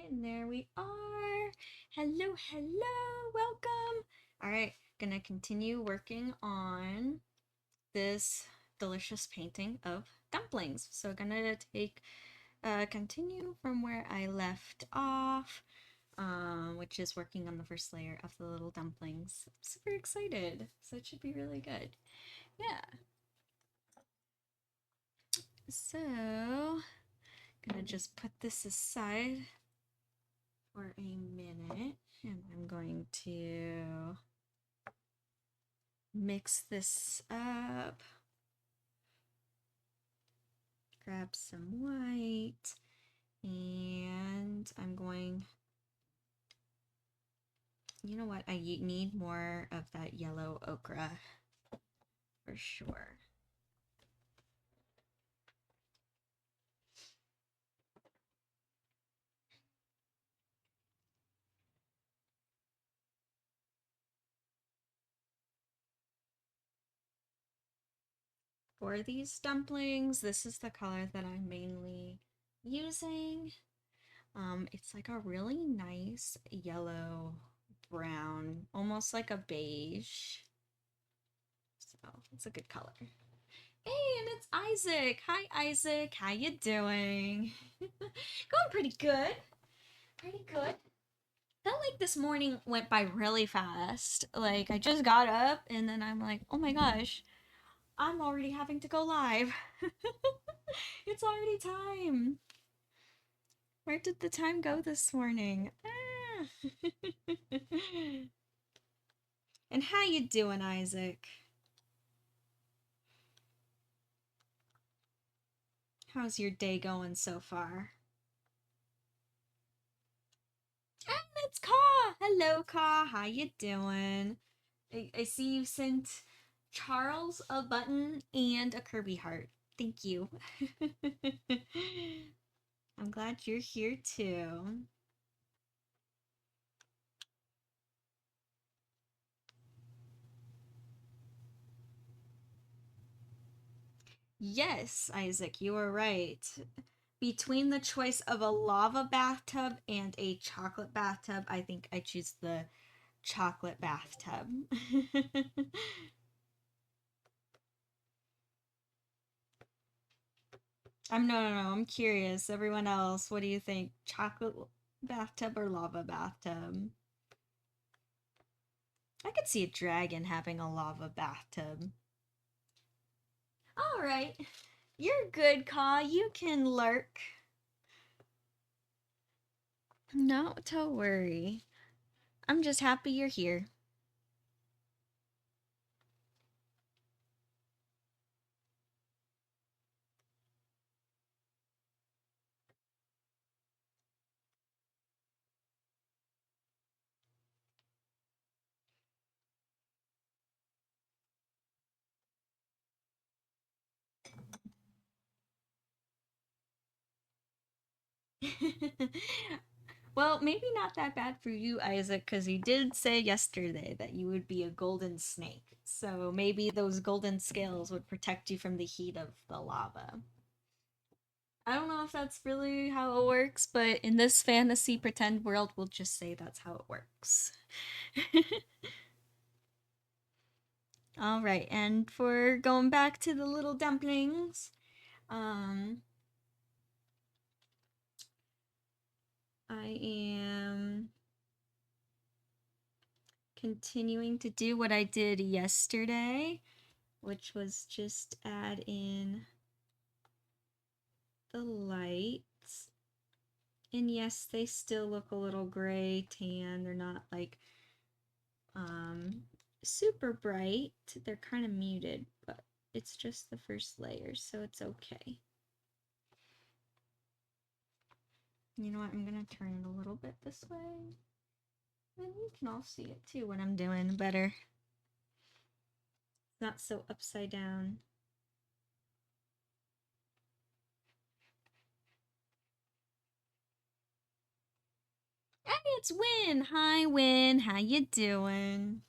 And there we are. Hello, hello, welcome. All right, gonna continue working on this delicious painting of dumplings. So gonna continue from where I left off, which is working on the first layer of the little dumplings. I'm super excited, so it should be really good. Yeah. So, gonna just put this aside for a minute, and I'm going to mix this up. Grab some white, and I'm going, you know what, I need more of that yellow ochre for sure. For these dumplings, this is the color that I'm mainly using. It's like a really nice yellow brown, almost like a beige. So it's a good color. Hey, and it's Isaac. Hi, Isaac. How you doing? Going pretty good. Pretty good. Felt like this morning went by really fast. Like, I just got up, and then I'm like, oh my gosh, I'm already having to go live. It's already time. Where did the time go this morning? Ah. And how you doing, Isaac? How's your day going so far? And it's Ka! Hello, Ka. How you doing? I see you sent Charles a button and a Kirby heart. Thank you. I'm glad you're here too. Yes, Isaac, you are right. Between the choice of a lava bathtub and a chocolate bathtub, I think I choose the chocolate bathtub. No, I'm curious. Everyone else, what do you think? Chocolate bathtub or lava bathtub? I could see a dragon having a lava bathtub. All right. You're good, Ka. You can lurk. Not to worry. I'm just happy you're here. Well, maybe not that bad for you, Isaac, because you did say yesterday that you would be a golden snake. So maybe those golden scales would protect you from the heat of the lava. I don't know if that's really how it works, but in this fantasy pretend world, we'll just say that's how it works. All right, and for going back to the little dumplings, I am continuing to do what I did yesterday, which was just add in the lights. And yes, they still look a little gray, tan. They're not like super bright. They're kind of muted, but it's just the first layer, so it's okay. You know what? I'm gonna turn it a little bit this way. Then you can all see it too when I'm doing better. It's not so upside down. Hey, it's Win! Hi, Win. How you doing?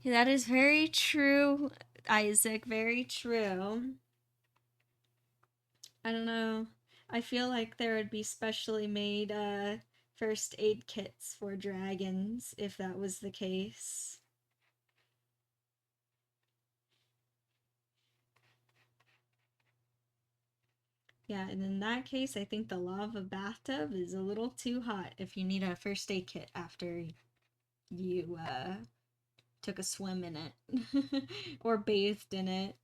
That is very true, Isaac. Very true. I don't know. I feel like there would be specially made first aid kits for dragons if that was the case. Yeah, and in that case, I think the lava bathtub is a little too hot if you need a first aid kit after you took a swim in it or bathed in it.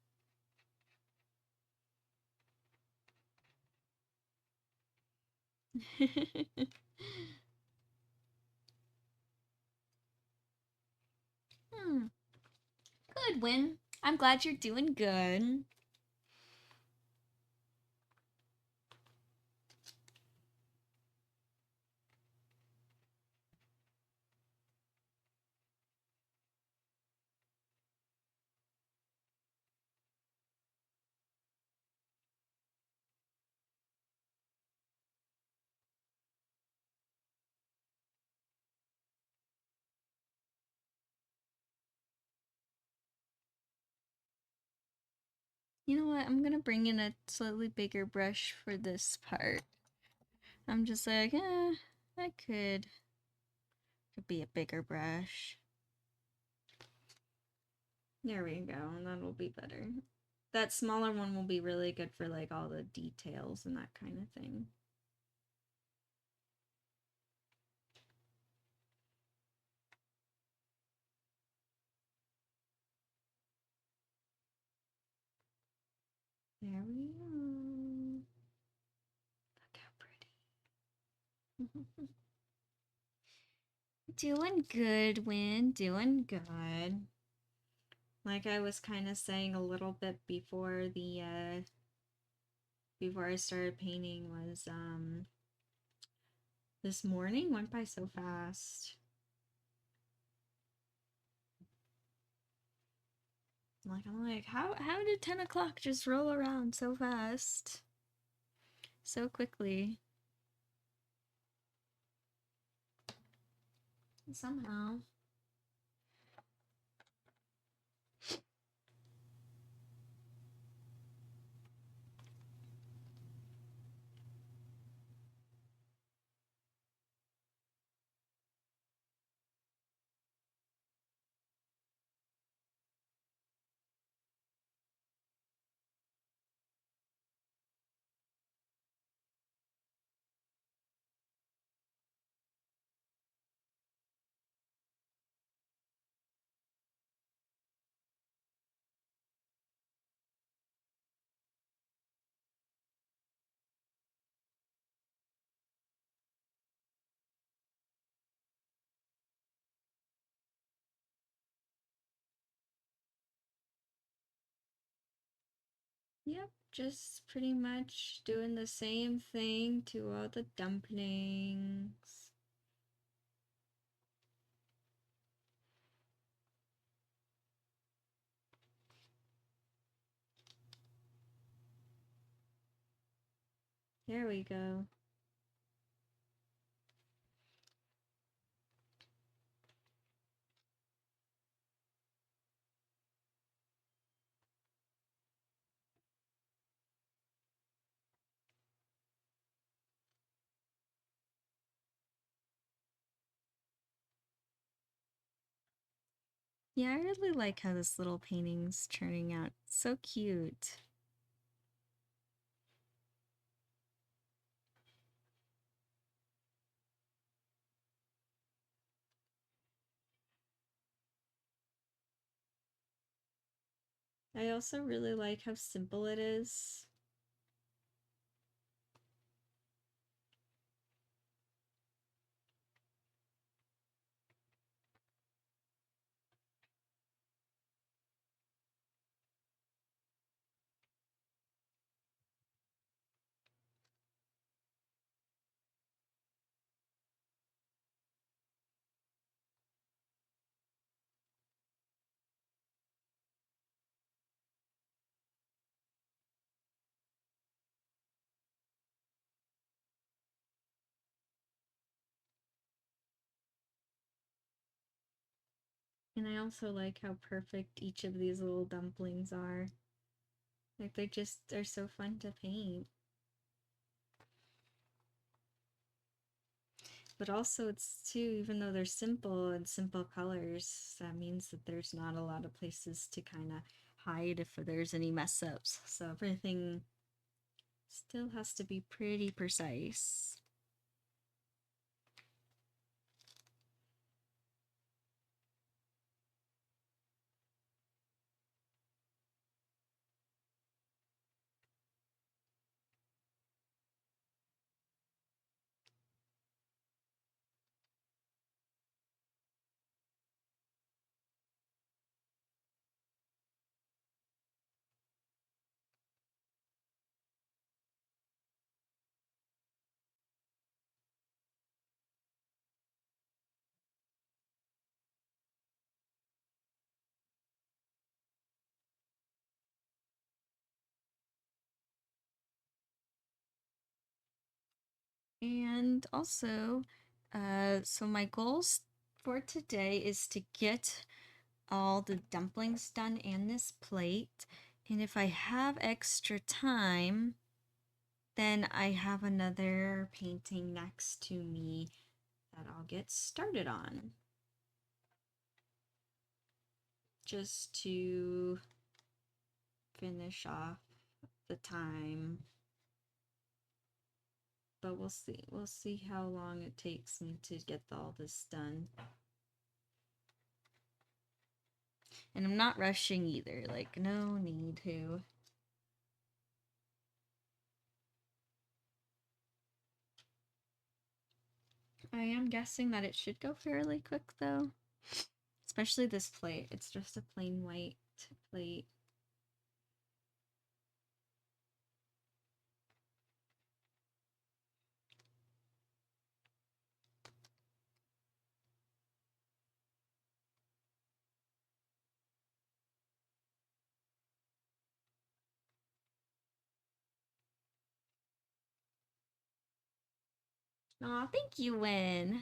Hmm. Good, Win. I'm glad you're doing good. You know what? I'm gonna bring in a slightly bigger brush for this part. I'm just like, I could be a bigger brush. There we go, that'll be better. That smaller one will be really good for like all the details and that kind of thing. There we go. Look how pretty. Doing good, Win. Doing good. Like I was kind of saying a little bit before the before I started painting was this morning went by so fast. I'm like, how did 10 o'clock just roll around so fast? So quickly. Somehow. Yep, just pretty much doing the same thing to all the dumplings. There we go. Yeah, I really like how this little painting's turning out. It's so cute. I also really like how simple it is. And I also like how perfect each of these little dumplings are. Like they just are so fun to paint. But also it's too, even though they're simple and simple colors, that means that there's not a lot of places to kind of hide if there's any mess ups. So everything still has to be pretty precise. And also, so my goals for today is to get all the dumplings done and this plate. And if I have extra time, then I have another painting next to me that I'll get started on. Just to finish off the time. But we'll see. We'll see how long it takes me to get all this done. And I'm not rushing either. Like, no need to. I am guessing that it should go fairly quick though. Especially this plate. It's just a plain white plate. Aw, thank you, Win.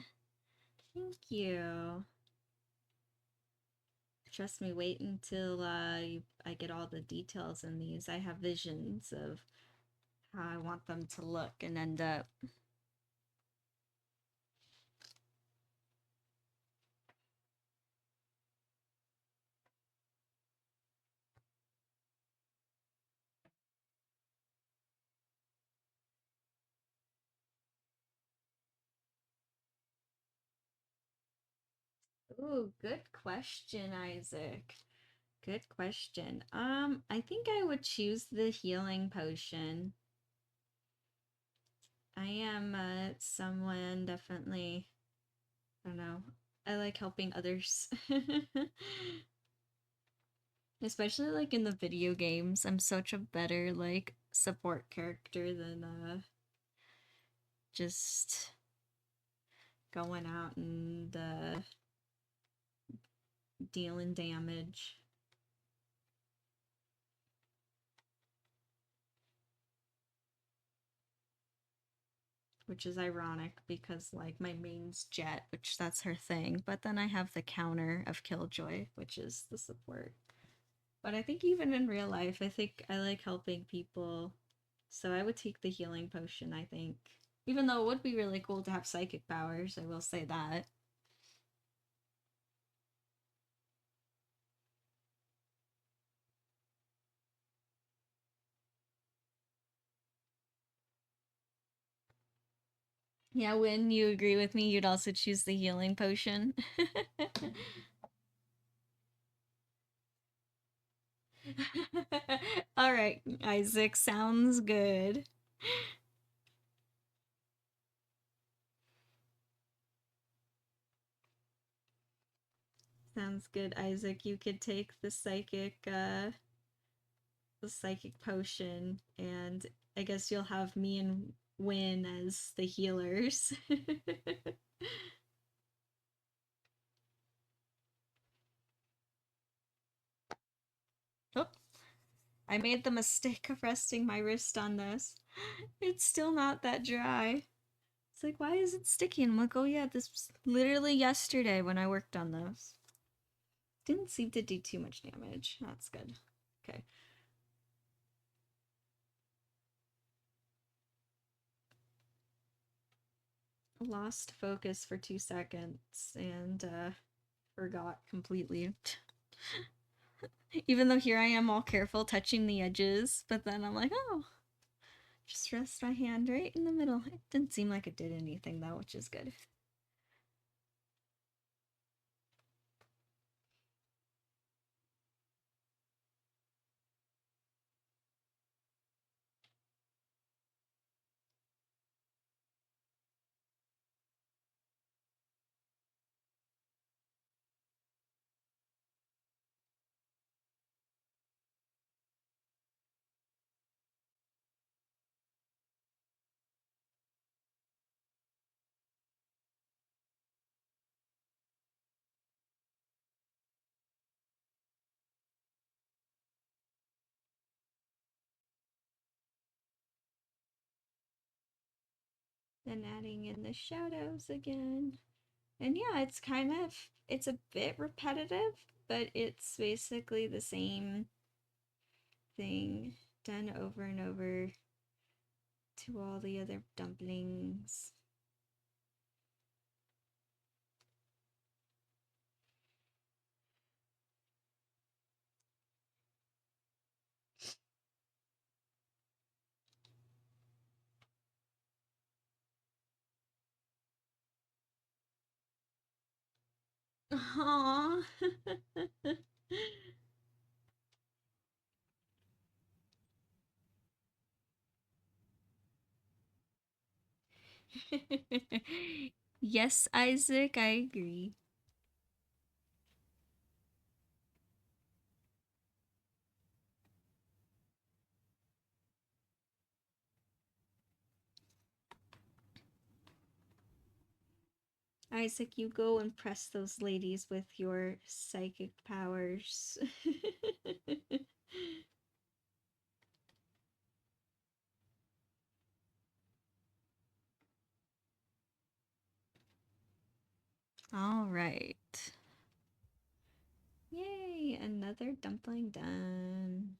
Thank you. Trust me, wait until I get all the details in these. I have visions of how I want them to look and end up. Ooh, good question, Isaac. Good question. I think I would choose the healing potion. I am someone definitely, I don't know. I like helping others. Especially like in the video games. I'm such a better like support character than just going out and dealing damage. Which is ironic because like my main's Jet, which that's her thing, but then I have the counter of Killjoy, which is the support. But I think even in real life, I think I like helping people. So I would take the healing potion, I think. Even though it would be really cool to have psychic powers, I will say that. Yeah, when you agree with me, you'd also choose the healing potion. All right, Isaac, sounds good. Sounds good, Isaac. You could take the psychic potion, and I guess you'll have me and Win as the healers. Oh, I made the mistake of resting my wrist on this. It's still not that dry. It's like, why is it sticky? And I'm like, oh yeah, this was literally yesterday when I worked on this. Didn't seem to do too much damage. That's good. Okay. Lost focus for 2 seconds and forgot completely. Even though here I am all careful touching the edges, but then I'm like, oh, just rest my hand right in the middle. It didn't seem like it did anything though, which is good. Then adding in the shadows again. And yeah, it's a bit repetitive, but it's basically the same thing done over and over to all the other dumplings. Aww. Yes, Isaac, I agree. Isaac, you go impress those ladies with your psychic powers. All right. Yay, another dumpling done.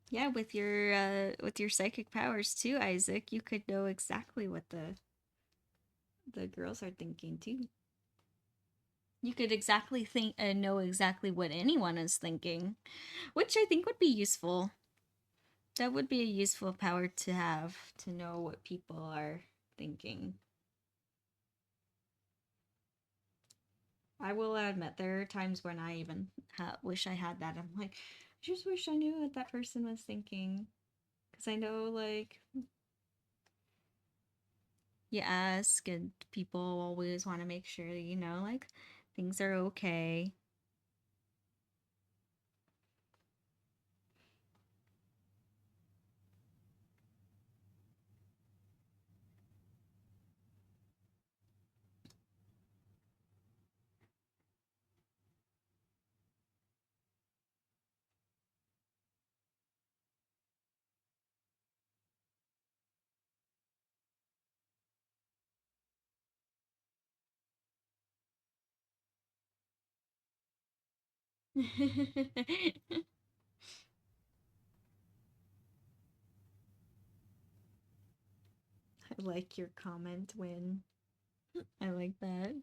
Yeah, with your psychic powers too, Isaac, you could know exactly what the girls are thinking too. You could exactly think and know exactly what anyone is thinking, which I think would be useful. That would be a useful power to have, to know what people are thinking. I will admit there are times when I even wish I had that. I'm like, I just wish I knew what that person was thinking, because I know like you ask and people always want to make sure that you know like things are okay. I like your comment when I like that.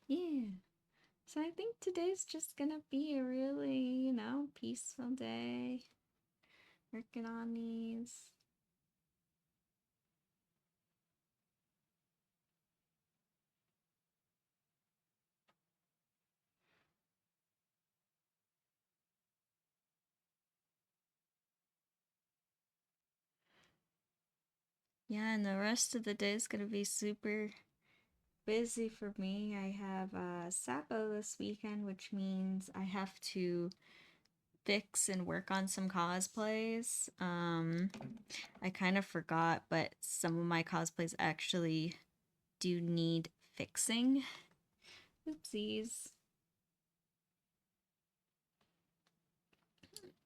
Yeah. So I think today's just gonna be a really, peaceful day. Working on these. Yeah, and the rest of the day is gonna be super busy for me. I have Sapo this weekend, which means I have to fix and work on some cosplays. I kind of forgot, but some of my cosplays actually do need fixing. Oopsies.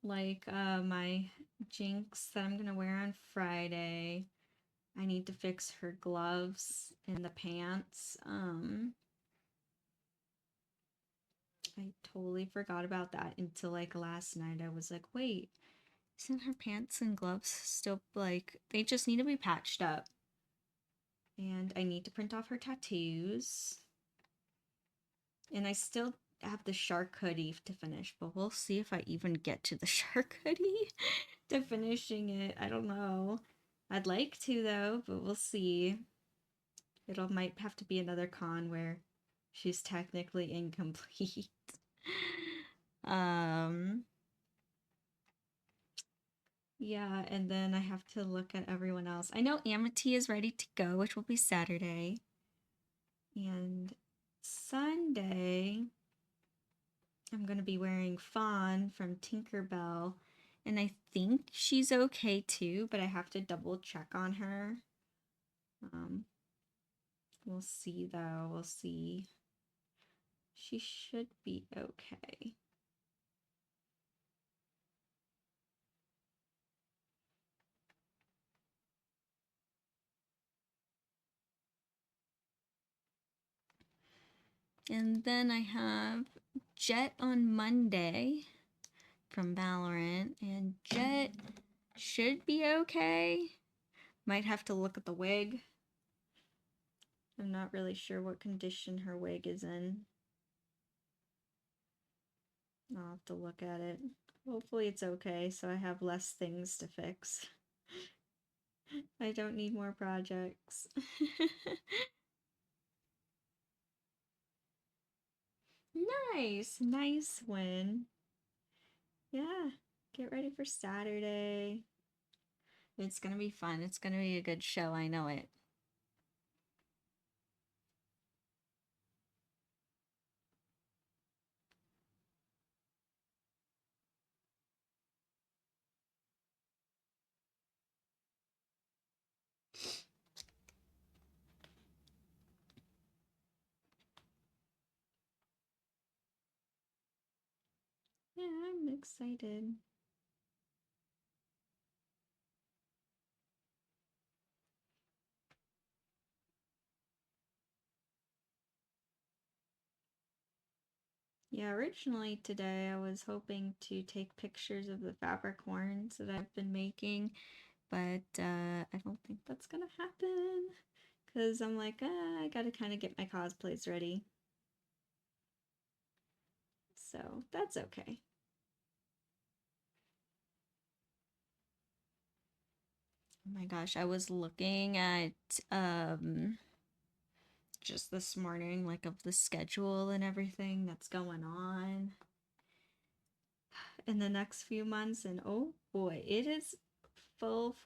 Like my Jinx that I'm gonna wear on Friday. I need to fix her gloves and the pants. I totally forgot about that until like last night. I was like, wait, isn't her pants and gloves still like they just need to be patched up? And I need to print off her tattoos. And I still have the shark hoodie to finish, but we'll see if I even get to the shark hoodie to finishing it. I don't know. I'd like to though, but we'll see. It'll might have to be another con where she's technically incomplete. um yeah, and then I have to look at everyone else. I know Amity is ready to go, which will be Saturday. And Sunday I'm going to be wearing Fawn from Tinkerbell. And I think she's okay too, but I have to double check on her. We'll see though. We'll see. She should be okay. And then I have Jet on Monday from Valorant, and Jet should be okay. Might have to look at the wig. I'm not really sure what condition her wig is in. I'll have to look at it. Hopefully it's okay, so I have less things to fix. I don't need more projects. Nice, nice win. Yeah, get ready for Saturday. It's gonna be fun. It's gonna be a good show, I know it. Yeah, I'm excited. Yeah, originally today I was hoping to take pictures of the fabric horns that I've been making, but I don't think that's gonna happen because I'm like, I gotta kind of get my cosplays ready. So that's okay. Oh my gosh, I was looking at just this morning, like of the schedule and everything that's going on in the next few months, and oh boy, it is full.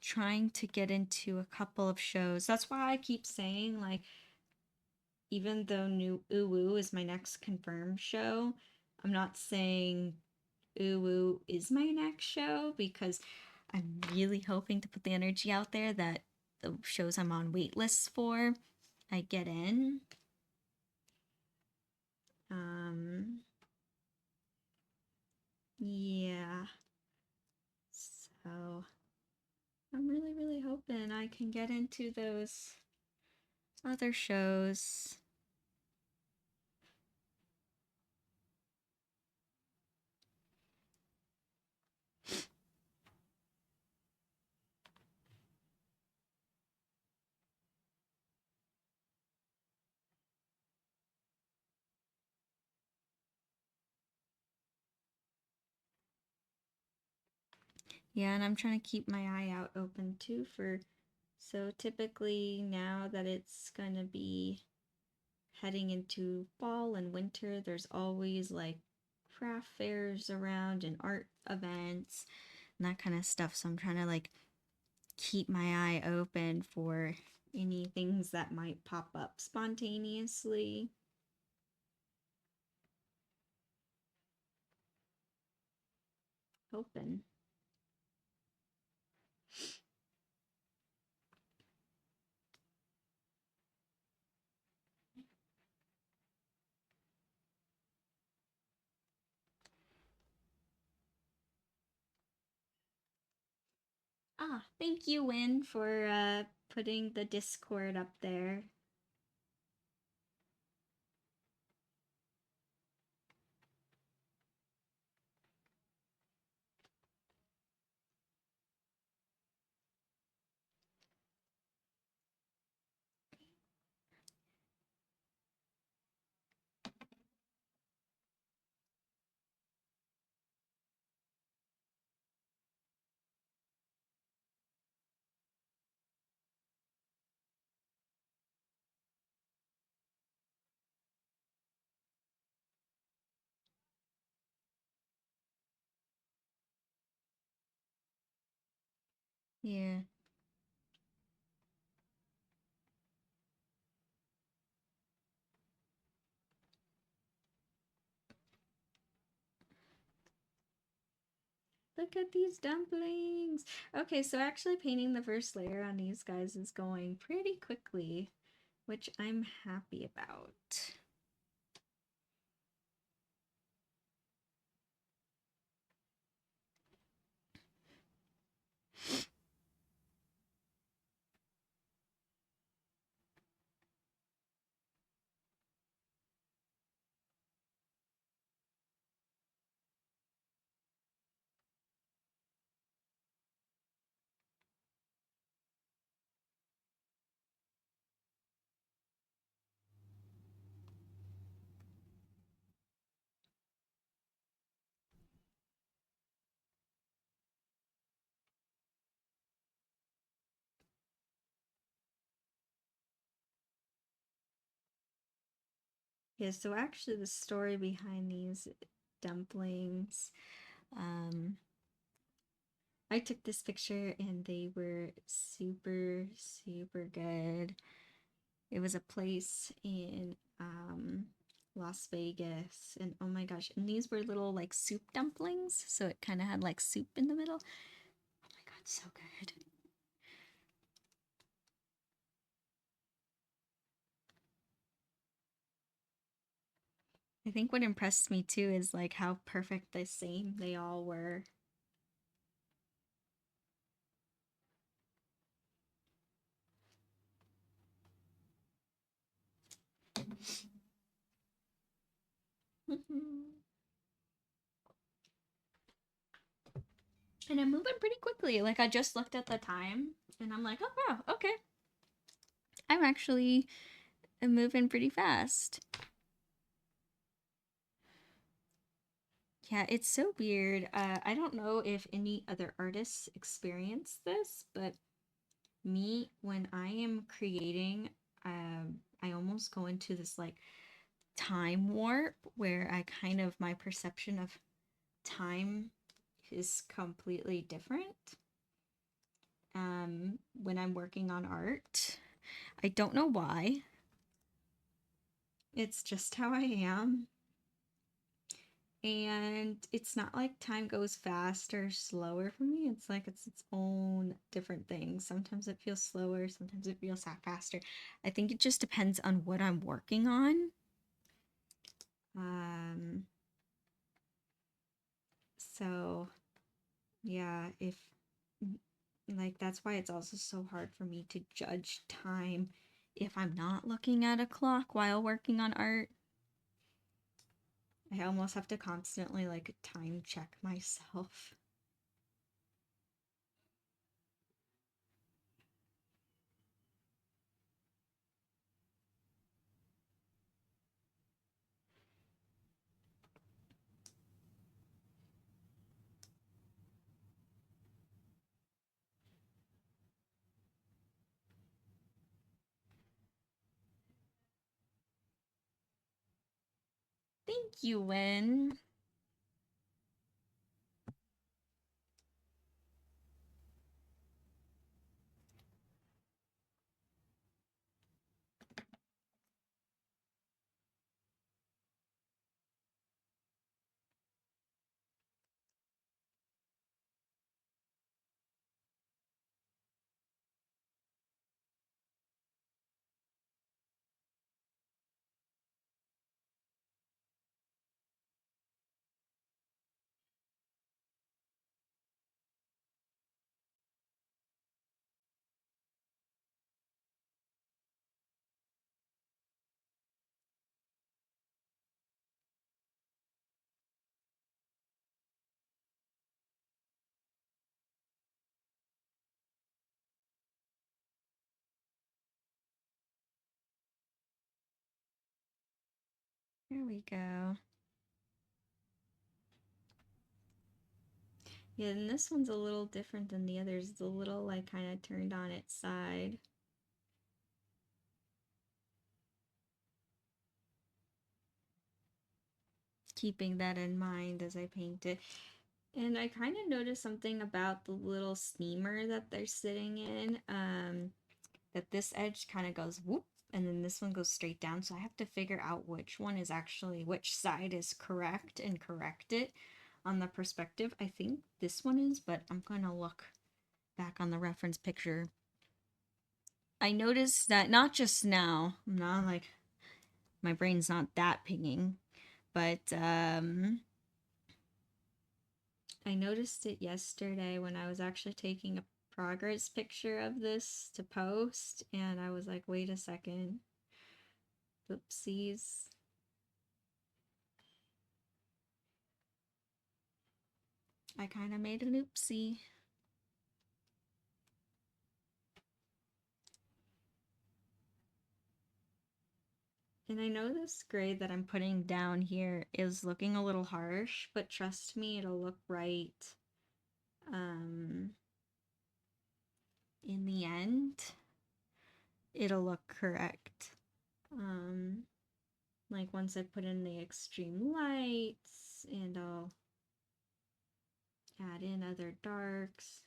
Trying to get into a couple of shows. That's why I keep saying, like, even though new Uwu is my next confirmed show, I'm not saying Uwu is my next show because I'm really hoping to put the energy out there that the shows I'm on wait lists for, I get in. Yeah. So I'm really hoping I can get into those other shows. Yeah, and I'm trying to keep my eye out open too for. So typically now that it's gonna be heading into fall and winter, there's always like craft fairs around and art events. and that kind of stuff. So I'm trying to like keep my eye open for any things that might pop up spontaneously. Hoping. Ah, thank you, Win, for putting the Discord up there. Yeah. Look at these dumplings. Okay, so actually painting the first layer on these guys is going pretty quickly, which I'm happy about. Yeah, so actually the story behind these dumplings, I took this picture and they were super, super good. It was a place in Las Vegas, and oh my gosh, and these were little like soup dumplings, so it kind of had like soup in the middle. Oh my god, so good. I think what impressed me too is like how perfect the same they all were. And I'm moving pretty quickly. Like I just looked at the time and I'm like, oh wow, okay. I'm actually moving pretty fast. Yeah, it's so weird. I don't know if any other artists experience this, but me, when I am creating, I almost go into this like time warp where I kind of, my perception of time is completely different. When I'm working on art, I don't know why. It's just how I am. And it's not like time goes fast or slower for me. It's like it's its own different thing. Sometimes it feels slower, sometimes it feels faster. I think it just depends on what I'm working on. Um, so yeah, if like that's why it's also so hard for me to judge time if I'm not looking at a clock while working on art. I almost have to constantly like time check myself. Thank you, Win. There we go. Yeah, and this one's a little different than the others. It's a little like kind of turned on its side. Keeping that in mind as I paint it. And I kind of noticed something about the little steamer that they're sitting in. That this edge kind of goes whoop, and then this one goes straight down. So I have to figure out which one is actually, which side is correct and correct it on the perspective. I think this one is, but I'm going to look back on the reference picture. I noticed that not just now, I'm not like, my brain's not that pinging, but I noticed it yesterday when I was actually taking a progress picture of this to post, and I was like, wait a second. Oopsies. I kind of made an oopsie. And I know this grade that I'm putting down here is looking a little harsh, but trust me, it'll look right in the end. It'll look correct. Like once I put in the extreme lights, and I'll add in other darks,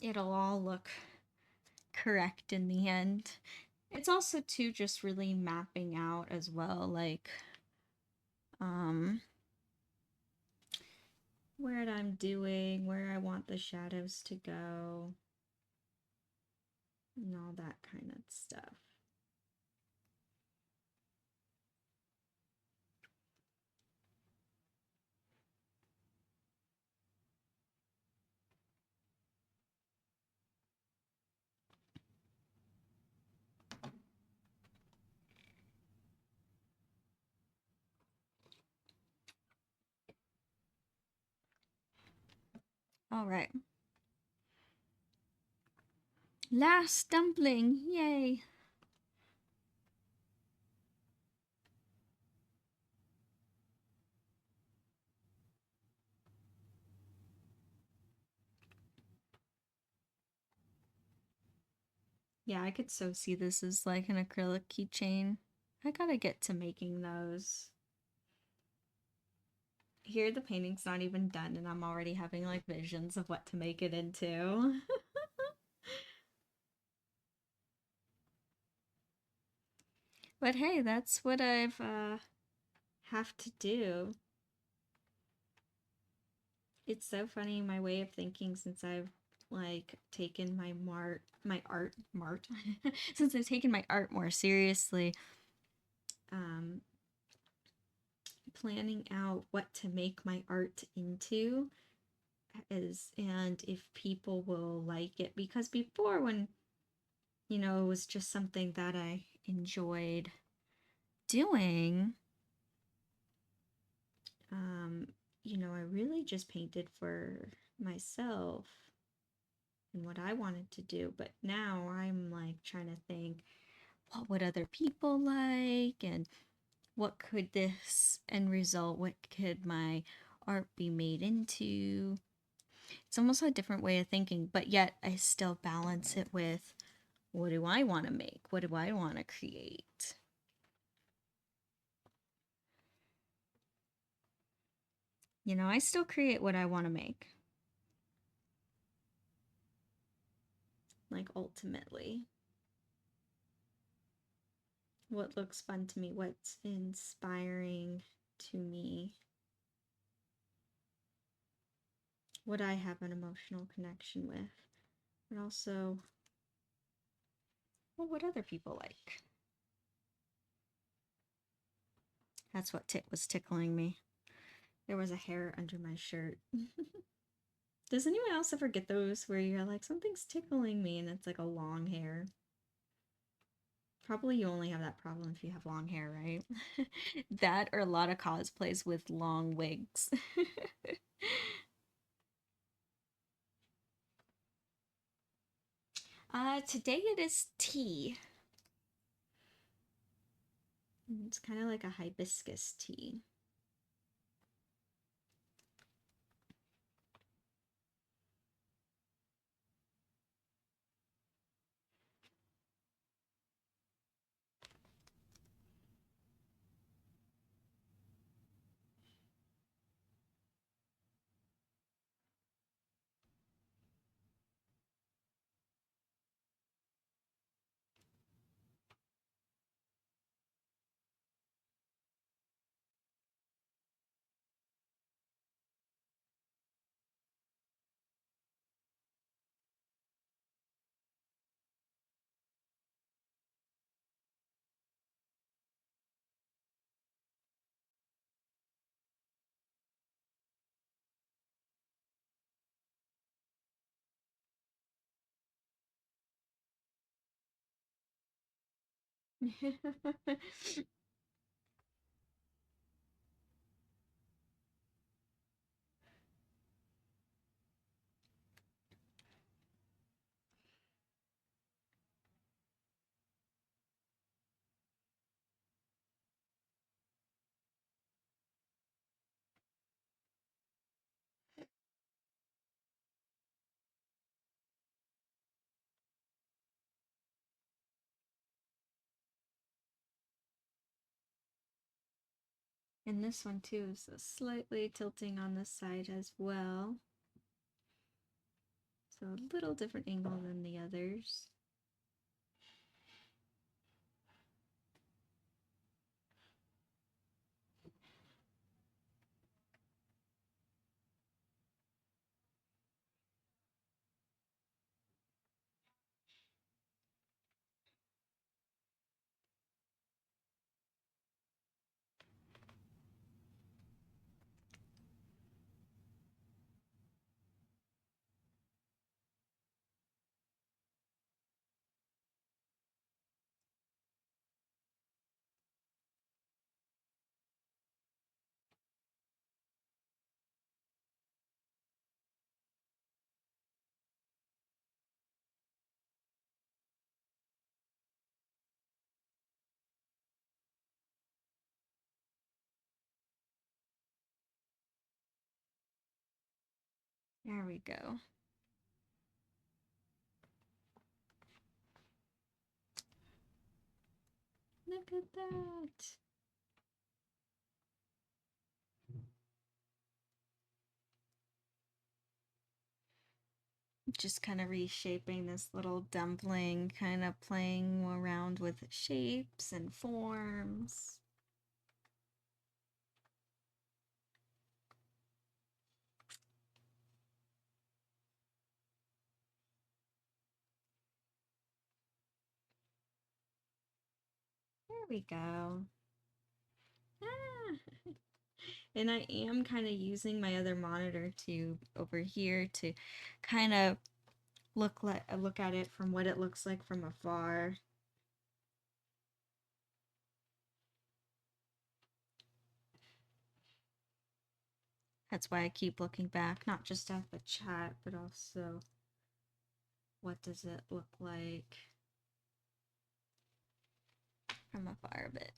it'll all look correct in the end. It's also too just really mapping out as well, like what I'm doing, where I want the shadows to go, and all that kind of stuff. All right. Last dumpling, yay! Yeah, I could so see this as like an acrylic keychain. I gotta get to making those. Here, the painting's not even done, and I'm already having like visions of what to make it into. But hey, that's what I've have to do. It's so funny my way of thinking since I've like taken my art since I've taken my art more seriously. Planning out what to make my art into and if people will like it, because before, when it was just something that I enjoyed doing, I really just painted for myself and what I wanted to do. But now I'm like trying to think, what would other people like, and what could this end result, what could my art be made into? It's almost a different way of thinking, but yet I still balance it with, what do I want to make? What do I want to create? I still create what I want to make. Like, ultimately, what looks fun to me, what's inspiring to me, what I have an emotional connection with, but also, well, what other people like. That's what was tickling me. There was a hair under my shirt. Does anyone else ever get those where you're like, something's tickling me, and it's like a long hair? Probably you only have that problem if you have long hair, right? That, or a lot of cosplays with long wigs. Today it is tea. It's kind of like a hibiscus tea. And this one too is slightly tilting on the side as well. So a little different angle than the others. There we go. Look at that. Just kind of reshaping this little dumpling, kind of playing around with shapes and forms. There we go. Ah. And I am kind of using my other monitor to over here to kind of look at it from what it looks like from afar. That's why I keep looking back, not just at the chat, but also what does it look like from afar a bit.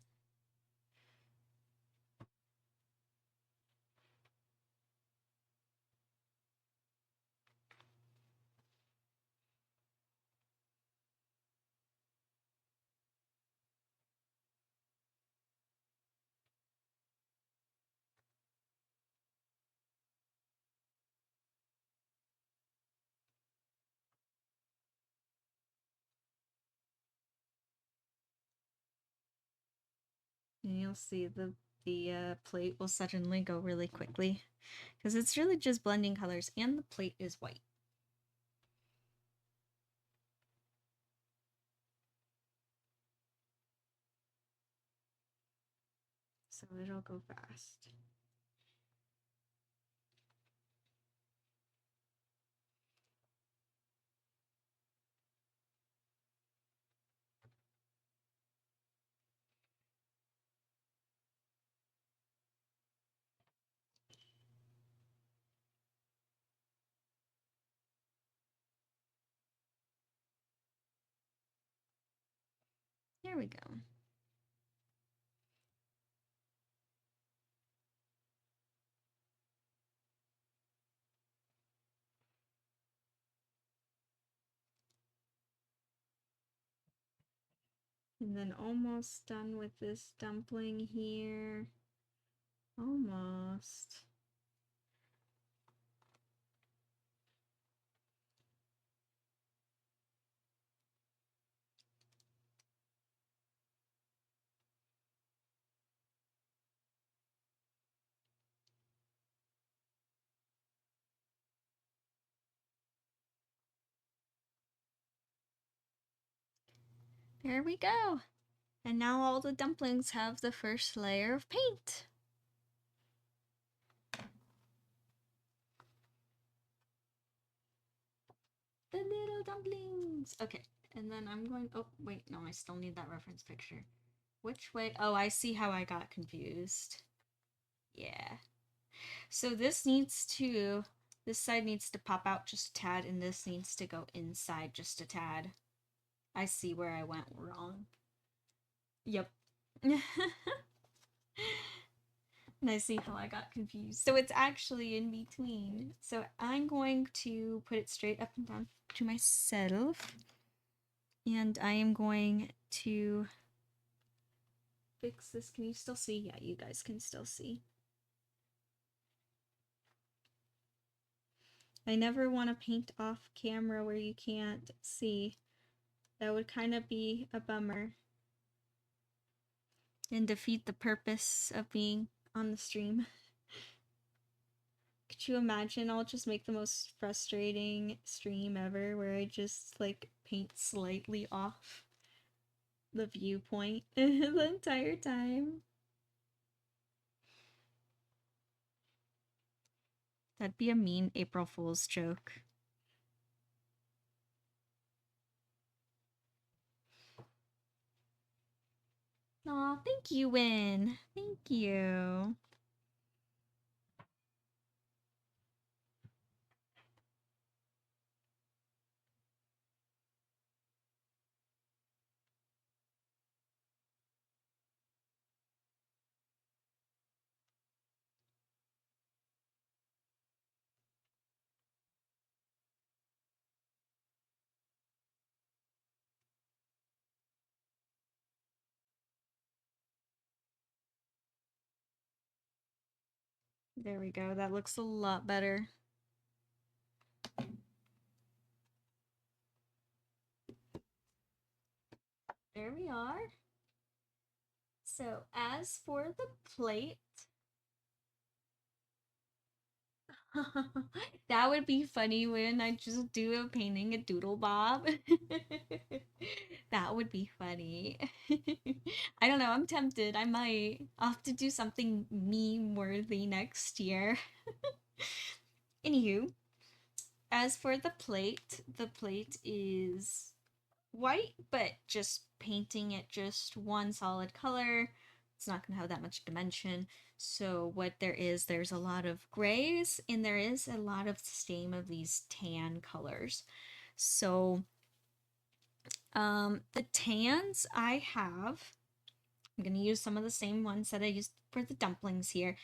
And you'll see the plate will suddenly go really quickly because it's really just blending colors and the plate is white. So it'll go fast. There we go. And then almost done with this dumpling here. Almost. There we go. And now all the dumplings have the first layer of paint. The little dumplings. Okay, and then I'm going, oh, wait, no, I still need that reference picture. Which way? Oh, I see how I got confused. Yeah. So this side needs to pop out just a tad, and this needs to go inside just a tad. I see where I went wrong. Yep. And I see how I got confused. So it's actually in between. So I'm going to put it straight up and down to myself. And I am going to fix this. Can you still see? Yeah, you guys can still see. I never want to paint off camera where you can't see. That would kind of be a bummer and defeat the purpose of being on the stream. Could you imagine? I'll just make the most frustrating stream ever where I just like paint slightly off the viewpoint the entire time. That'd be a mean April Fool's joke. Aw, thank you, Win. Thank you. There we go. That looks a lot better. There we are. So as for the plate, that would be funny when I just do a painting a doodle bob. That would be funny. I don't know, I'm tempted. I might. I'll have to do something meme worthy next year. Anywho, as for the plate is white, but just painting it just one solid color. It's not going to have that much dimension. So what there's a lot of grays, and there is a lot of same of these tan colors. So the tans I have, I'm going to use some of the same ones that I used for the dumplings here,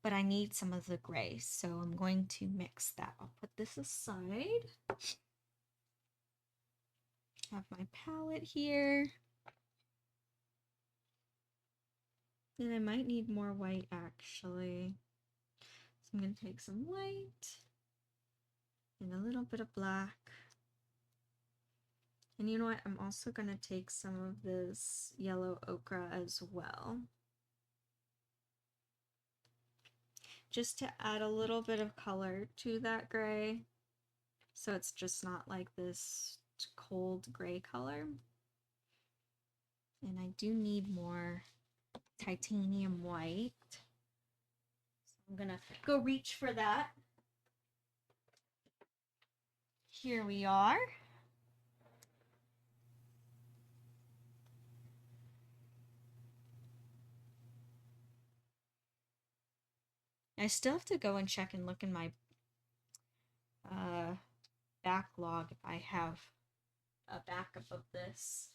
but I need some of the gray, so I'm going to mix that. I'll put this aside. I have my palette here. And I might need more white actually. So I'm going to take some white and a little bit of black. And you know what? I'm also going to take some of this yellow ochre as well. Just to add a little bit of color to that gray. So it's just not like this cold gray color. And I do need more titanium white. So I'm going to go reach for that. Here we are. I still have to go and check and look in my backlog if I have a backup of this.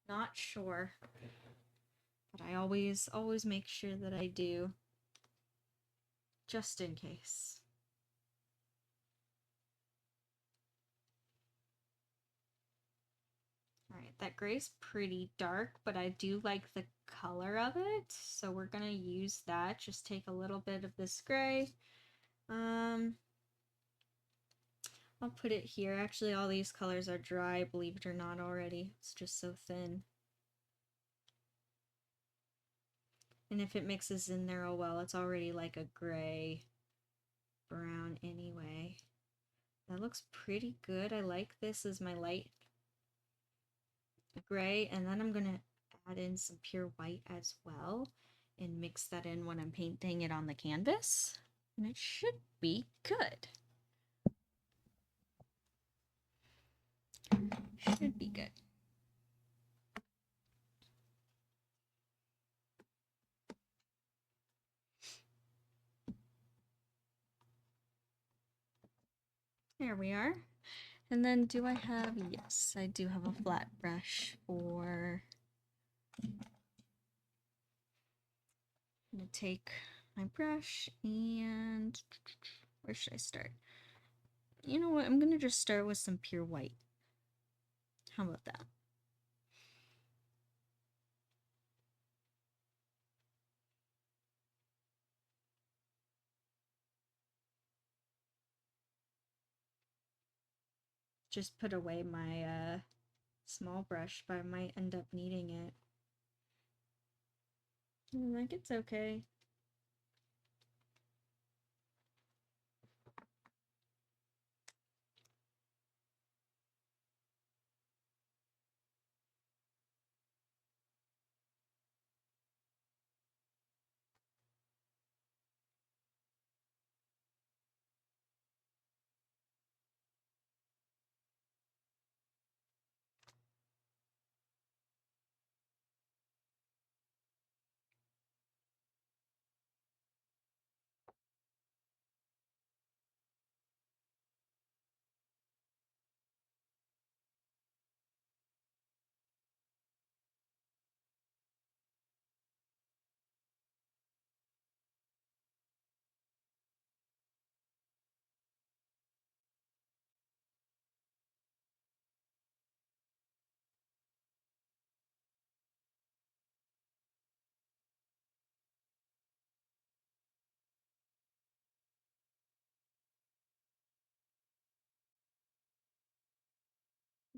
Not sure, but I always make sure that I do, just in case. All right, That gray's pretty dark, but I do like the color of it, so we're gonna use that. Just take a little bit of this gray. I'll put it here. Actually, all these colors are dry, believe it or not, already. It's just so thin. And if it mixes in there, oh well, it's already like a gray brown anyway. That looks pretty good. I like this as my light gray, and then I'm gonna add in some pure white as well and mix that in when I'm painting it on the canvas, and it should be good. Should be good. There we are. And then do I have, yes, I do have a flat brush for, I'm gonna take my brush and, where should I start? You know what, I'm gonna just start with some pure white. How about that? Just put away my small brush, but I might end up needing it. Like, it's okay.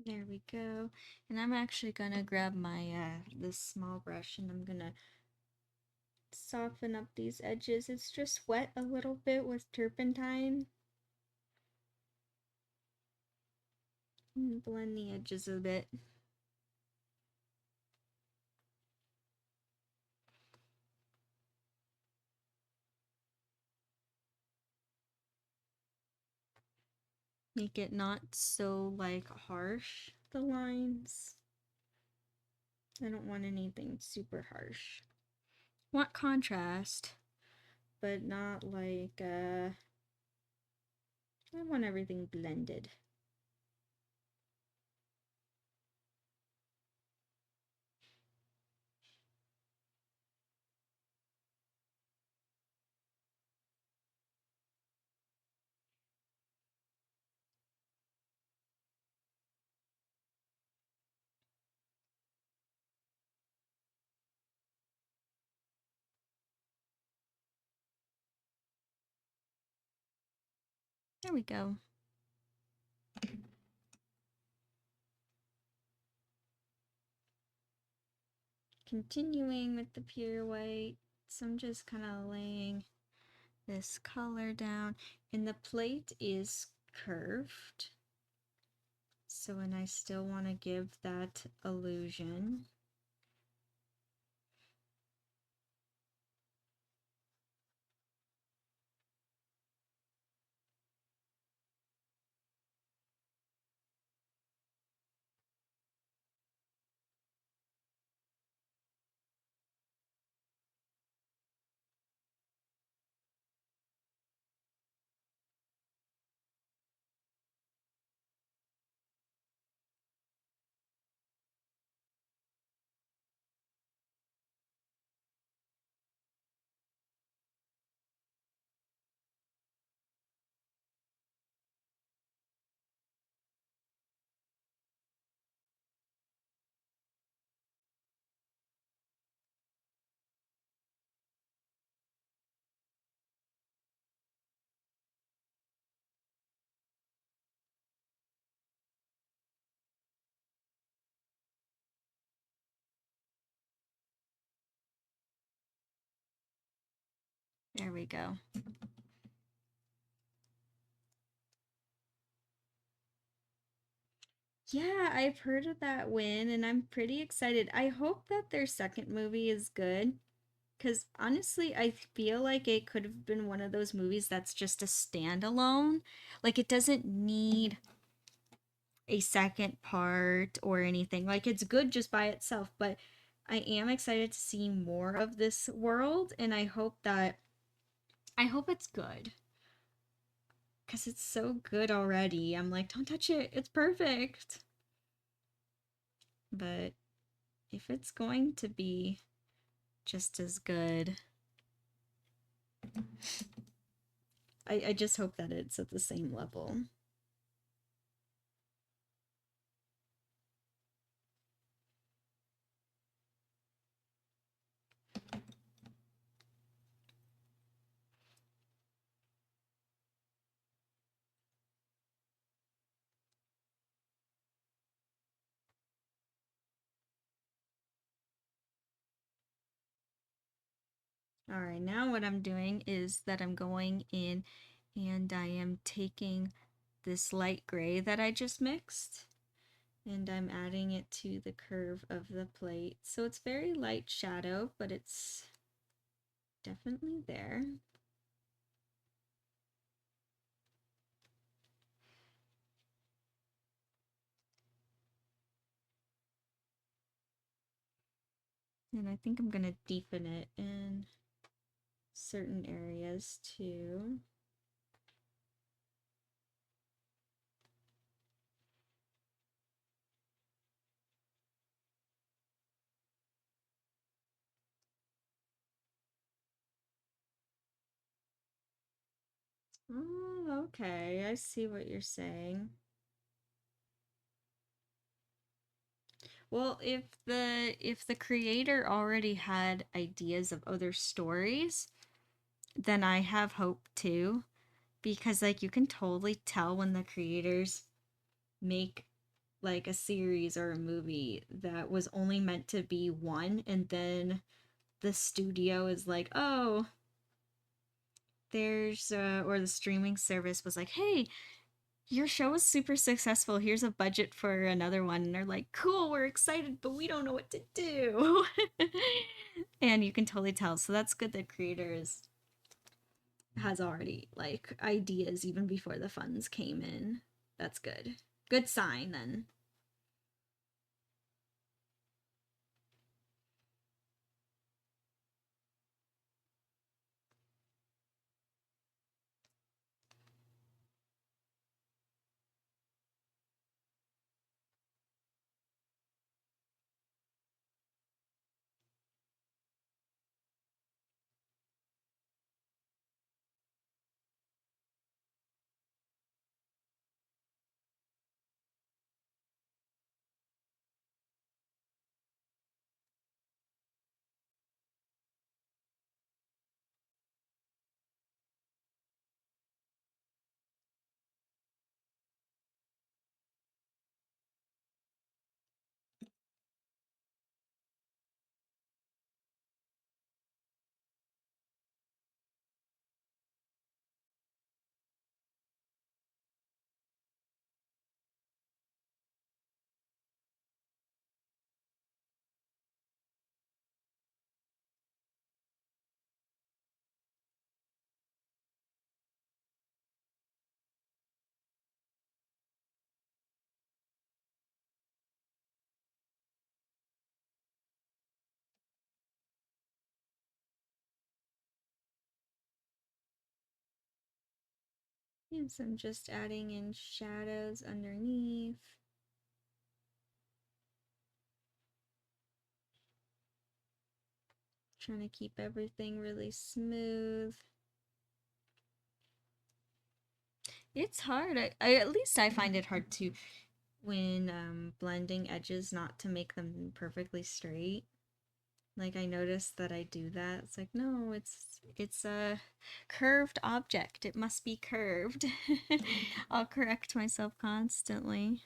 There we go. And I'm actually gonna grab my this small brush and I'm gonna soften up these edges. It's just wet a little bit with turpentine. And blend the edges a bit. Make it not so like harsh, the lines. I don't want anything super harsh. Want contrast, but not like I want everything blended. There we go. Continuing with the pure white, so I'm just kind of laying this color down, and the plate is curved, so and I still want to give that illusion. There we go. Yeah, I've heard of that win and I'm pretty excited. I hope that their second movie is good. Because honestly, I feel like it could have been one of those movies that's just a standalone. Like, it doesn't need a second part or anything. Like, it's good just by itself, but I am excited to see more of this world, and I hope it's good. Because it's so good already. I'm like, don't touch it, it's perfect. But if it's going to be just as good, I just hope that it's at the same level. All right, now what I'm doing is that I'm going in and I am taking this light gray that I just mixed and I'm adding it to the curve of the plate. So it's very light shadow, but it's definitely there. And I think I'm gonna deepen it in certain areas too. Oh, okay. I see what you're saying. Well, if the creator already had ideas of other stories, then I have hope too. Because like you can totally tell when the creators make like a series or a movie that was only meant to be one and then the studio is like, "Oh, there's or the streaming service was like, "Hey, your show was super successful. Here's a budget for another one." And they're like, "Cool, we're excited, but we don't know what to do." And you can totally tell. So that's good that creators has already like ideas even before the funds came in. That's good. Good sign then. Yes, I'm just adding in shadows underneath. Trying to keep everything really smooth. It's hard. At least I find it hard to when blending edges not to make them perfectly straight. Like I noticed that I do that. It's like, no, it's a curved object. It must be curved. I'll correct myself constantly.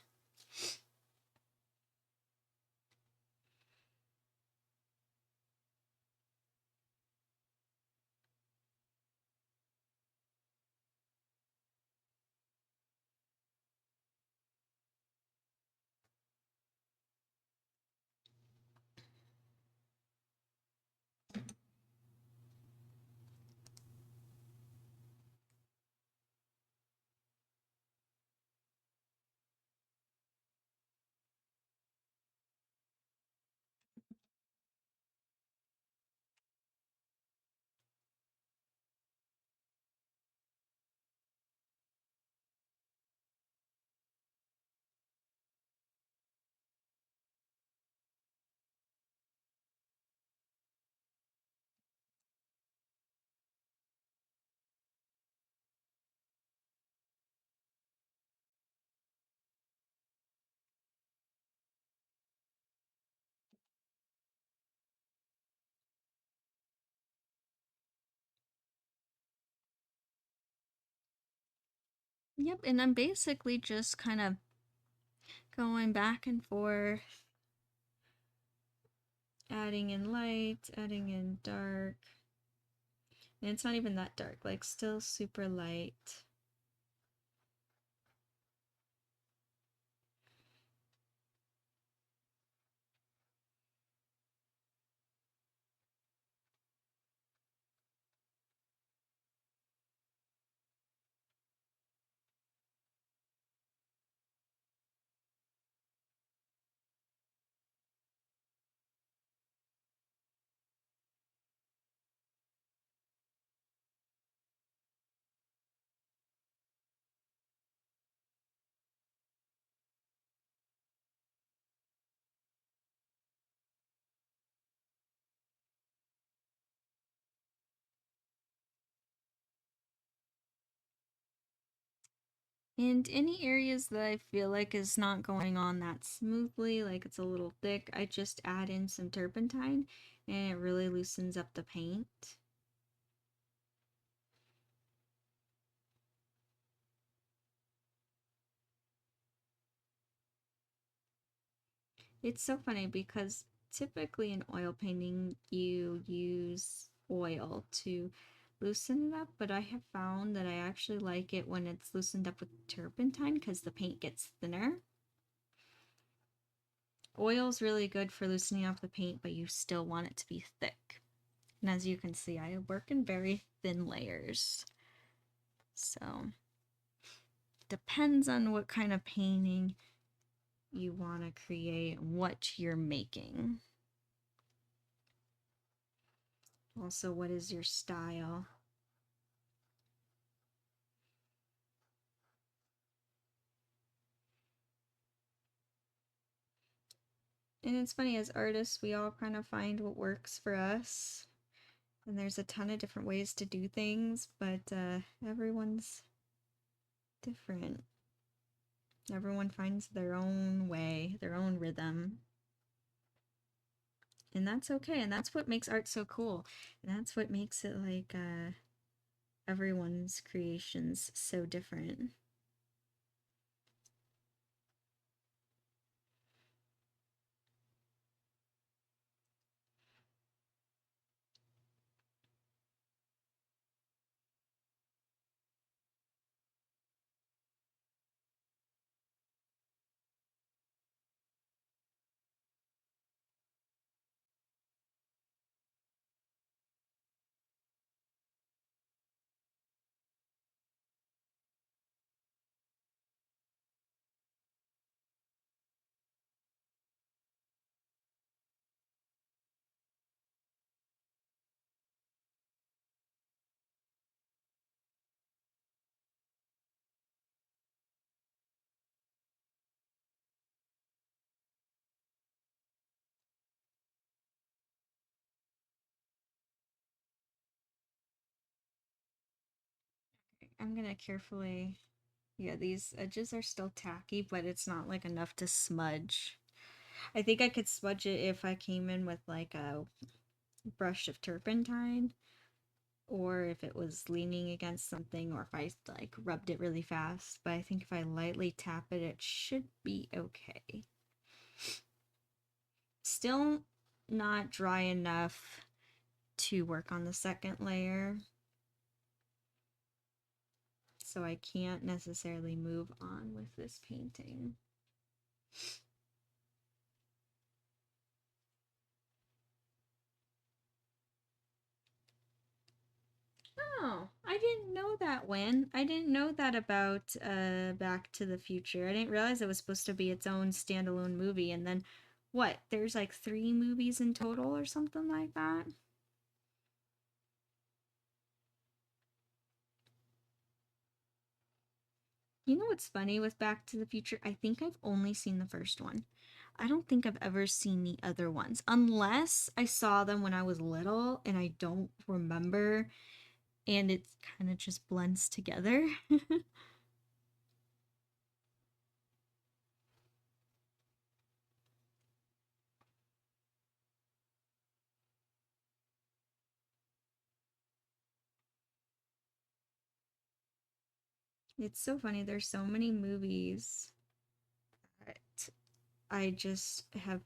Yep, and I'm basically just kind of going back and forth, adding in light, adding in dark. And it's not even that dark, like still super light. And any areas that I feel like is not going on that smoothly, like it's a little thick, I just add in some turpentine and it really loosens up the paint. It's so funny because typically in oil painting you use oil to loosen it up, but I have found that I actually like it when it's loosened up with turpentine because the paint gets thinner. Oil's really good for loosening up the paint, but you still want it to be thick. And as you can see, I work in very thin layers. So, depends on what kind of painting you want to create, what you're making. Also, what is your style? And it's funny, as artists, we all kind of find what works for us. And there's a ton of different ways to do things, but everyone's different. Everyone finds their own way, their own rhythm. And that's okay. And that's what makes art so cool. And that's what makes it like everyone's creations so different. I'm gonna carefully, yeah, these edges are still tacky, but it's not like enough to smudge. I think I could smudge it if I came in with like a brush of turpentine, or if it was leaning against something, or if I like rubbed it really fast. But I think if I lightly tap it, it should be okay. Still not dry enough to work on the second layer, so I can't necessarily move on with this painting. Oh, I didn't know that, Win. I didn't know that about Back to the Future. I didn't realize it was supposed to be its own standalone movie, and then what? There's like 3 movies in total or something like that. You know what's funny with Back to the Future? I think I've only seen the first one. I don't think I've ever seen the other ones, unless I saw them when I was little and I don't remember, and it kind of just blends together. It's so funny. There's so many movies that I just have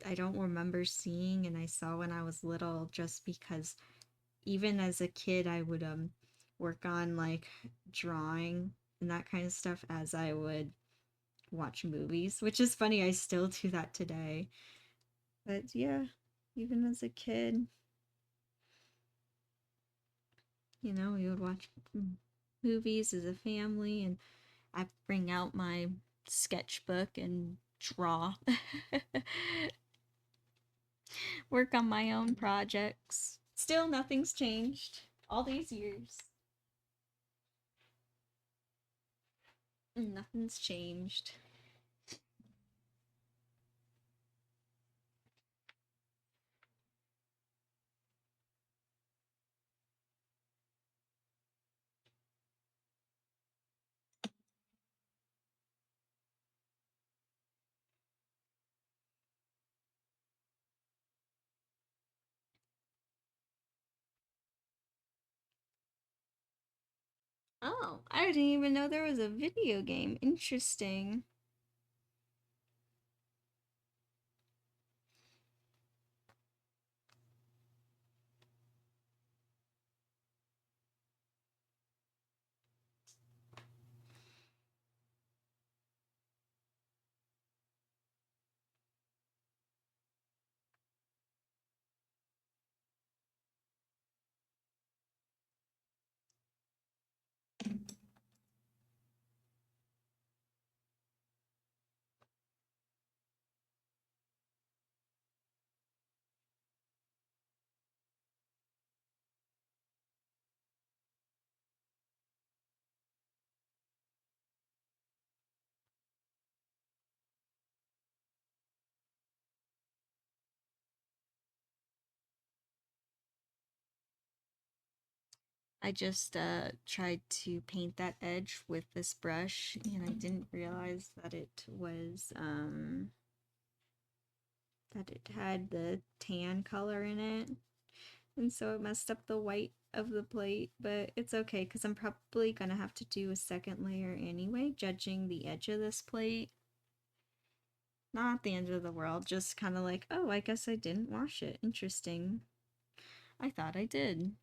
I don't remember seeing and I saw when I was little just because even as a kid I would work on like drawing and that kind of stuff as I would watch movies, which is funny. I still do that today. But yeah, even as a kid, we would watch movies as a family and I bring out my sketchbook and draw. Work on my own projects. Still, nothing's changed all these years. Nothing's changed. Oh, I didn't even know there was a video game. Interesting. I just tried to paint that edge with this brush and I didn't realize that it had the tan color in it. And so it messed up the white of the plate, but it's okay because I'm probably gonna have to do a second layer anyway, judging the edge of this plate. Not the end of the world, just kind of like, oh, I guess I didn't wash it. Interesting. I thought I did.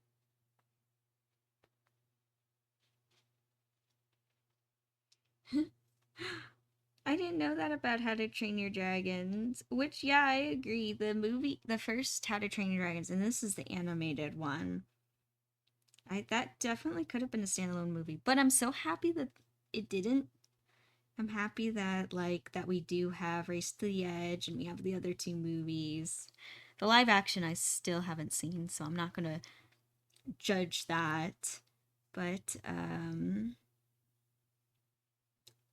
I didn't know that about How to Train Your Dragons, which, yeah, I agree. The first How to Train Your Dragons, and this is the animated one. That definitely could have been a standalone movie, but I'm so happy that it didn't. I'm happy that that we do have Race to the Edge and we have the other two movies. The live action I still haven't seen, so I'm not gonna judge that. But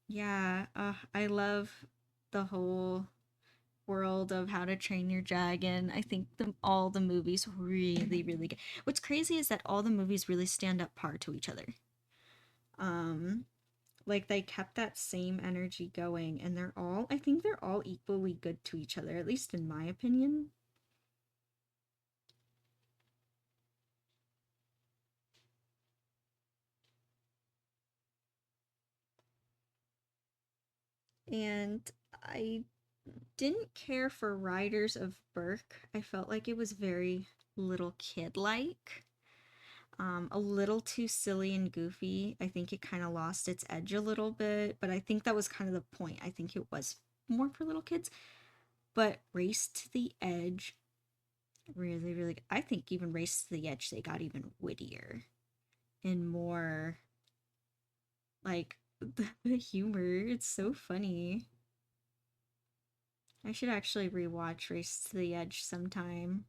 yeah, I love the whole world of How to Train Your Dragon. I think all the movies really, really good. What's crazy is that all the movies really stand up par to each other. Um, like they kept that same energy going, and I think they're all equally good to each other, at least in my opinion. And I didn't care for Riders of Berk. I felt like it was very little kid like. A little too silly and goofy. I think it kind of lost its edge a little bit, but I think that was kind of the point. I think it was more for little kids. But Race to the Edge, really, really, I think even Race to the Edge, they got even wittier and more like the humor. It's so funny. I should actually rewatch Race to the Edge sometime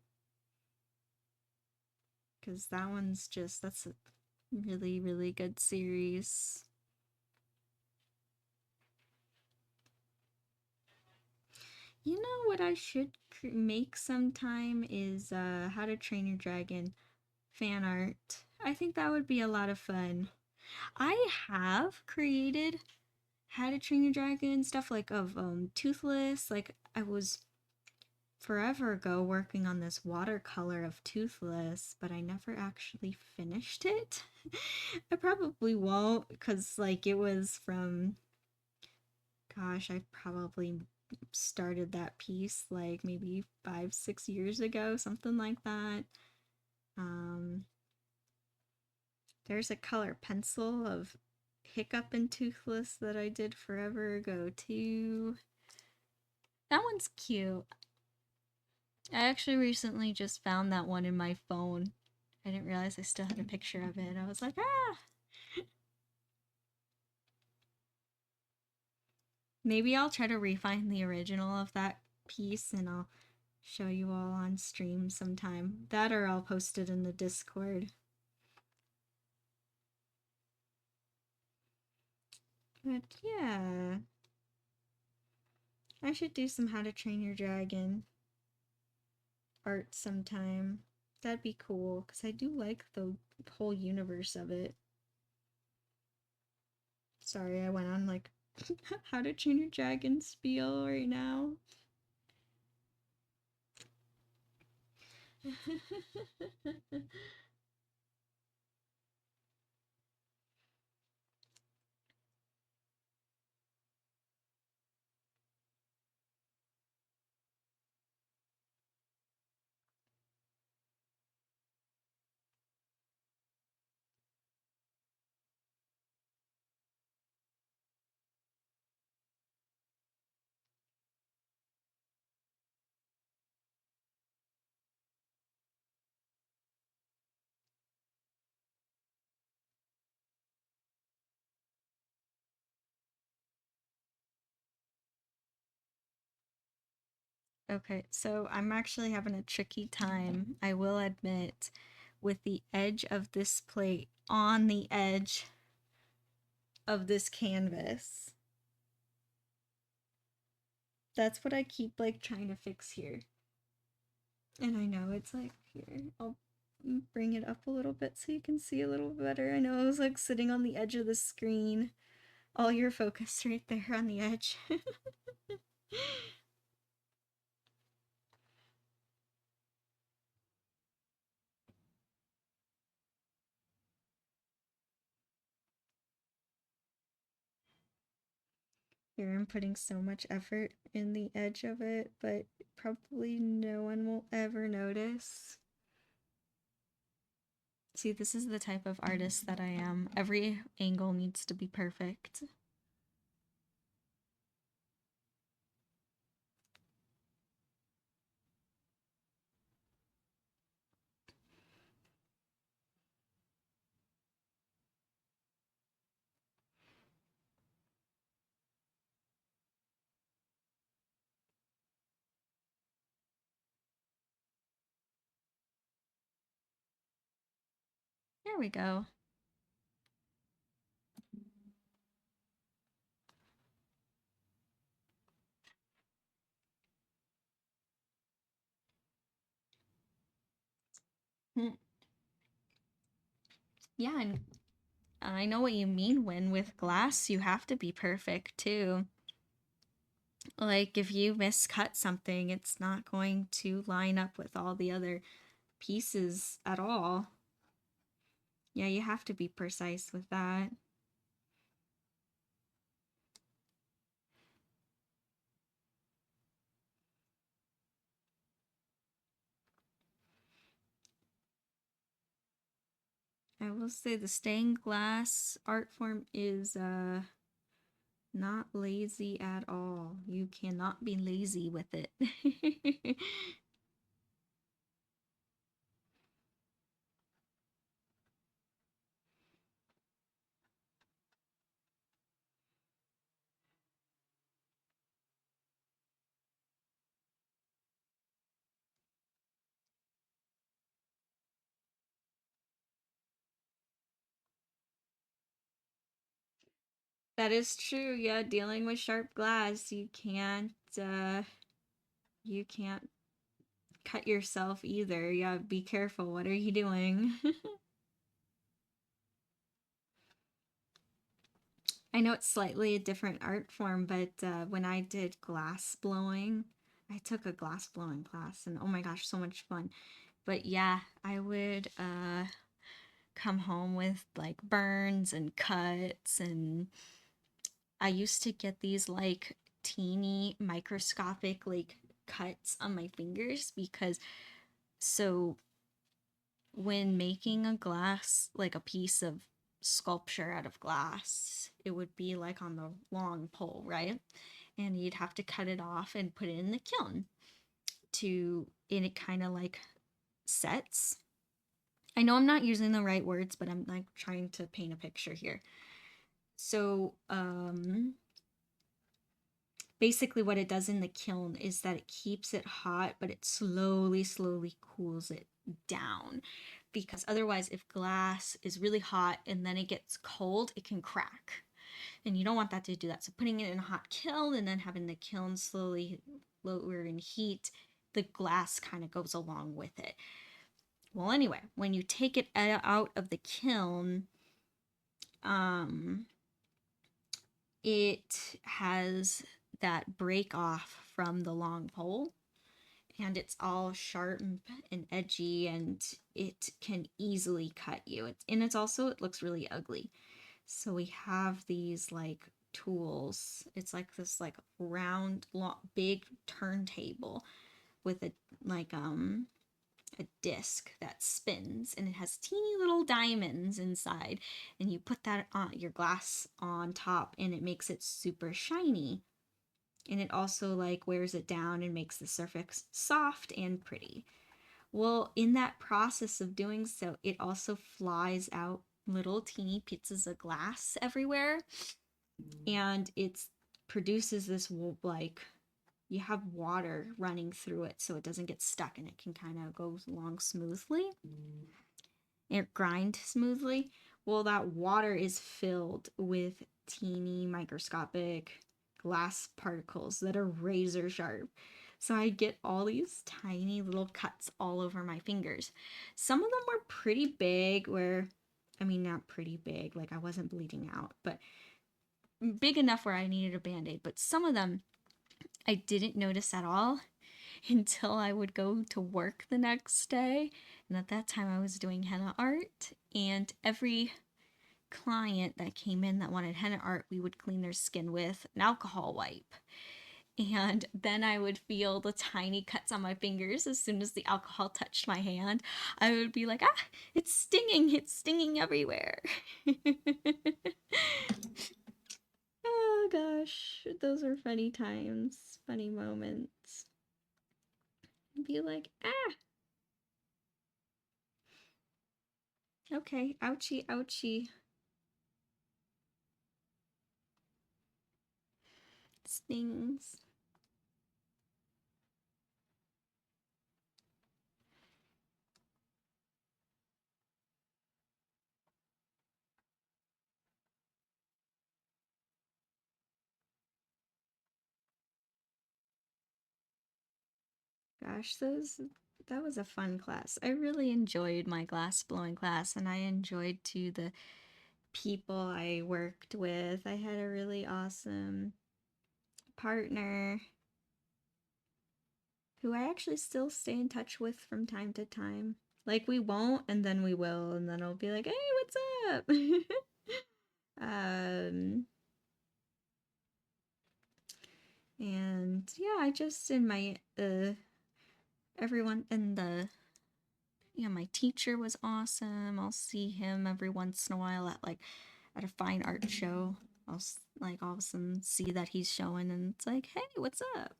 because that's a really, really good series. You know what I should make sometime is How to Train Your Dragon fan art. I think that would be a lot of fun. I have created How to Train Your Dragon stuff like of Toothless. Like I was forever ago working on this watercolor of Toothless, but I never actually finished it. I probably won't because, like, it was from, gosh, I probably started that piece like maybe 5, 6 years ago, something like that. Um, there's a color pencil of Hiccup and Toothless that I did forever ago too. That one's cute. I actually recently just found that one in my phone. I didn't realize I still had a picture of it. I was like, ah! Maybe I'll try to refine the original of that piece and I'll show you all on stream sometime. That or I'll post it in the Discord. But yeah, I should do some How to Train Your Dragon art sometime. That'd be cool because I do like the whole universe of it. Sorry, I went on like How to Train Your Dragon spiel right now. Okay, so I'm actually having a tricky time, I will admit, with the edge of this plate on the edge of this canvas. That's what I keep like trying to fix here. And I know it's like here. I'll bring it up a little bit so you can see a little better. I know I was like sitting on the edge of the screen. All your focus right there on the edge. Here I'm putting so much effort in the edge of it, but probably no one will ever notice. See, this is the type of artist that I am. Every angle needs to be perfect. There we go. Yeah, and I know what you mean when with glass you have to be perfect too. Like if you miscut something, it's not going to line up with all the other pieces at all. Yeah, you have to be precise with that. I will say the stained glass art form is not lazy at all. You cannot be lazy with it. That is true. Yeah, dealing with sharp glass, you can't cut yourself either. Yeah, be careful. What are you doing? I know it's slightly a different art form, but when I did glass blowing, I took a glass blowing class and oh my gosh, so much fun. But yeah, I would come home with like burns and cuts, and I used to get these like teeny microscopic like cuts on my fingers because so when making a glass, like a piece of sculpture out of glass, it would be like on the long pole, right? And you'd have to cut it off and put it in the kiln and it kind of like sets. I know I'm not using the right words, but I'm like trying to paint a picture here. So, basically what it does in the kiln is that it keeps it hot, but it slowly cools it down. Because otherwise, if glass is really hot and then it gets cold, it can crack. And you don't want that to do that. So putting it in a hot kiln and then having the kiln slowly lower in heat, the glass kind of goes along with it. Well, anyway, when you take it out of the kiln, it has that break off from the long pole, and it's all sharp and edgy, and it can easily cut you. It's also, it looks really ugly. So we have these like tools. It's like this like round, long, big turntable with a like a disc that spins, and it has teeny little diamonds inside, and you put that on your glass on top and it makes it super shiny, and it also like wears it down and makes the surface soft and pretty. Well, in that process of doing so, it also flies out little teeny pieces of glass everywhere, and it produces this like you have water running through it so it doesn't get stuck and it can kind of go along smoothly. It grinds smoothly. Well, that water is filled with teeny microscopic glass particles that are razor sharp. So I get all these tiny little cuts all over my fingers. Some of them were pretty big, I mean, not pretty big, like I wasn't bleeding out, but big enough where I needed a band aid. But some of them I didn't notice at all until I would go to work the next day. And at that time, I was doing henna art, and every client that came in that wanted henna art, we would clean their skin with an alcohol wipe. And then I would feel the tiny cuts on my fingers as soon as the alcohol touched my hand. I would be like, ah, it's stinging everywhere. Oh gosh, those were funny times, funny moments. Be like, ah, okay, ouchie, ouchie. Stings. Gosh, that was a fun class. I really enjoyed my glass blowing class, and I enjoyed too the people I worked with. I had a really awesome partner who I actually still stay in touch with from time to time. Like we won't, and then we will, and then I'll be like, "Hey, what's up?" um, and yeah, I just in my everyone in the yeah, my teacher was awesome. I'll see him every once in a while at like at a fine art show. I'll like all of a sudden see that he's showing, and it's like, hey, what's up?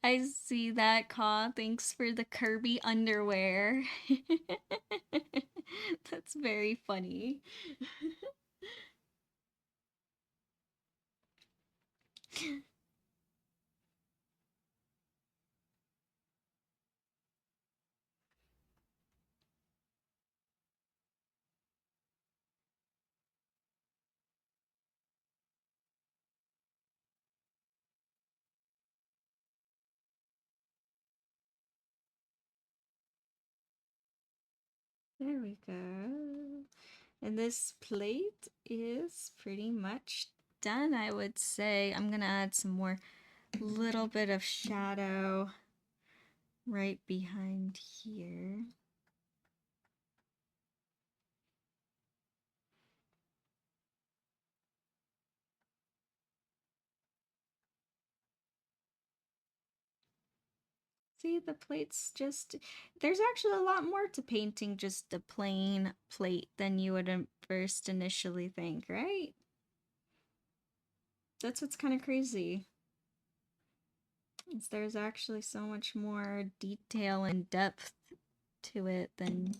I see that, Caw. Thanks for the Kirby underwear. That's very funny. There we go. And this plate is pretty much done, I would say. I'm gonna add some more little bit of shadow right behind here. See, the plate's just... There's actually a lot more to painting just a plain plate than you would first initially think, right? That's what's kind of crazy. There's actually so much more detail and depth to it than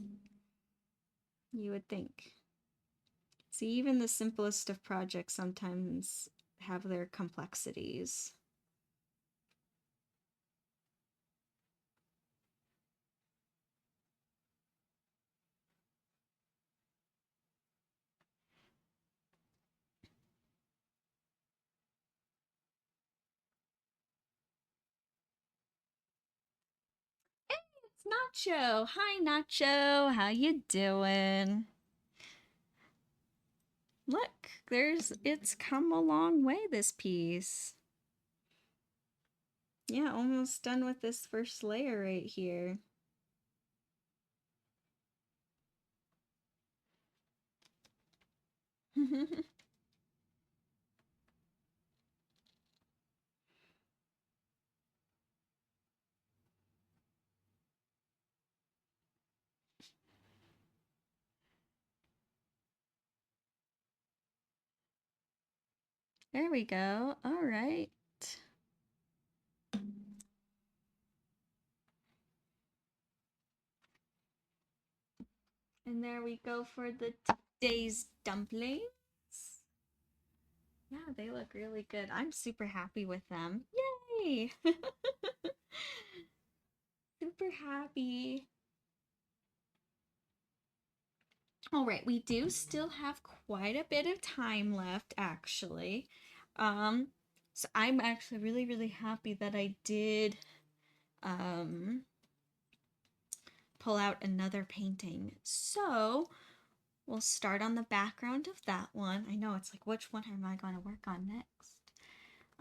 you would think. See, even the simplest of projects sometimes have their complexities. It's Nacho. Hi, Nacho. How you doing? Look, it's come a long way, this piece. Yeah, almost done with this first layer right here. There we go. All right. And there we go for the today's dumplings. Yeah, they look really good. I'm super happy with them. Yay! Super happy. All right, we do still have quite a bit of time left, actually. So I'm actually really, really happy that I did pull out another painting. So we'll start on the background of that one. I know it's like, which one am I going to work on next?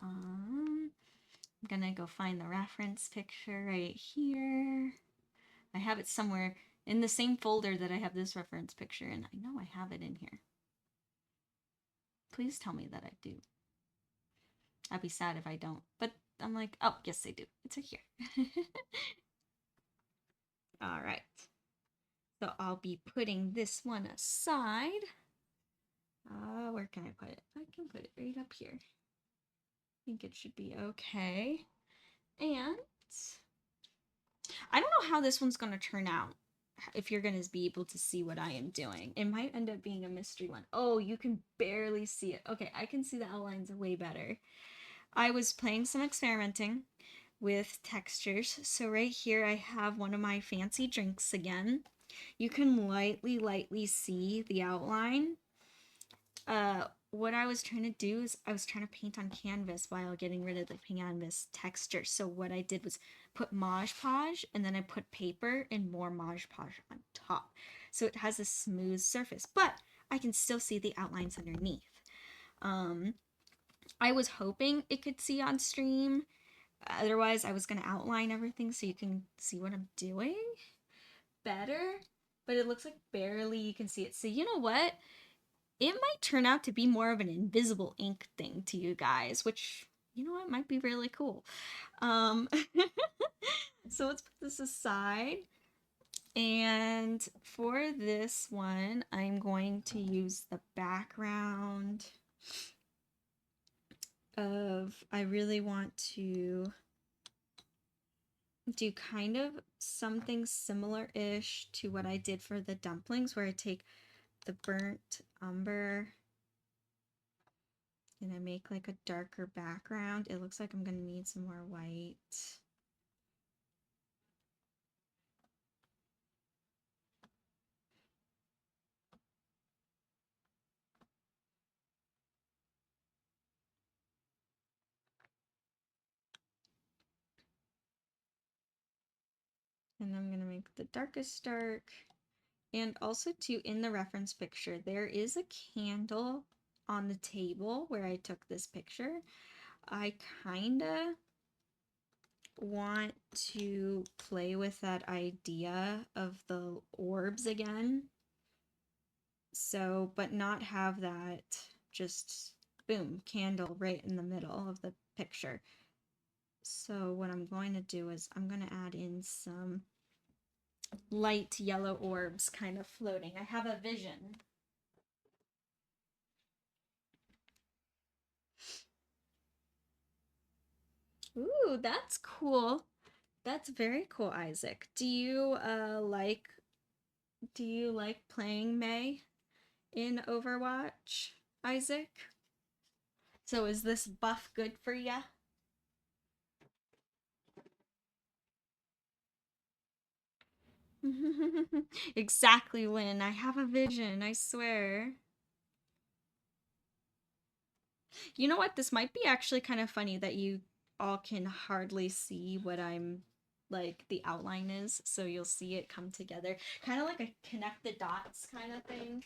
I'm gonna go find the reference picture right here. I have it somewhere in the same folder that I have this reference picture in. I know I have it in here. Please tell me that I do. I'd be sad if I don't. But I'm like, oh, yes, I do. It's right here. All right. So I'll be putting this one aside. Where can I put it? I can put it right up here. I think it should be okay. And I don't know how this one's going to turn out. If you're going to be able to see what I am doing. It might end up being a mystery one. Oh, you can barely see it. Okay, I can see the outlines way better. I was playing some experimenting with textures. So right here I have one of my fancy drinks again. You can lightly see the outline. What I was trying to do is I was trying to paint on canvas while getting rid of the canvas texture. So what I did was put Mod Podge and then I put paper and more Mod Podge on top. So it has a smooth surface, but I can still see the outlines underneath. I was hoping it could see on stream. Otherwise, I was going to outline everything so you can see what I'm doing better. But it looks like barely you can see it. So you know what? It might turn out to be more of an invisible ink thing to you guys, which, you know what, might be really cool. So let's put this aside. And for this one, I'm going to use the background of, I really want to do kind of something similar-ish to what I did for the dumplings, where I take the burnt umber and I make like a darker background. It looks like I'm gonna need some more white. And I'm gonna make the darkest dark. And also too, in the reference picture, there is a candle on the table where I took this picture. I kinda want to play with that idea of the orbs again. So, but not have that just boom, candle right in the middle of the picture. So what I'm going to do is I'm going to add in some light yellow orbs kind of floating. I have a vision. Ooh, that's cool. That's very cool, Isaac. Do you like playing May in Overwatch, Isaac? So is this buff good for ya? Exactly, Lynn. I have a vision, I swear. You know what? This might be actually kind of funny that you all can hardly see what I'm like the outline is, so you'll see it come together. Kind of like a connect the dots kind of thing.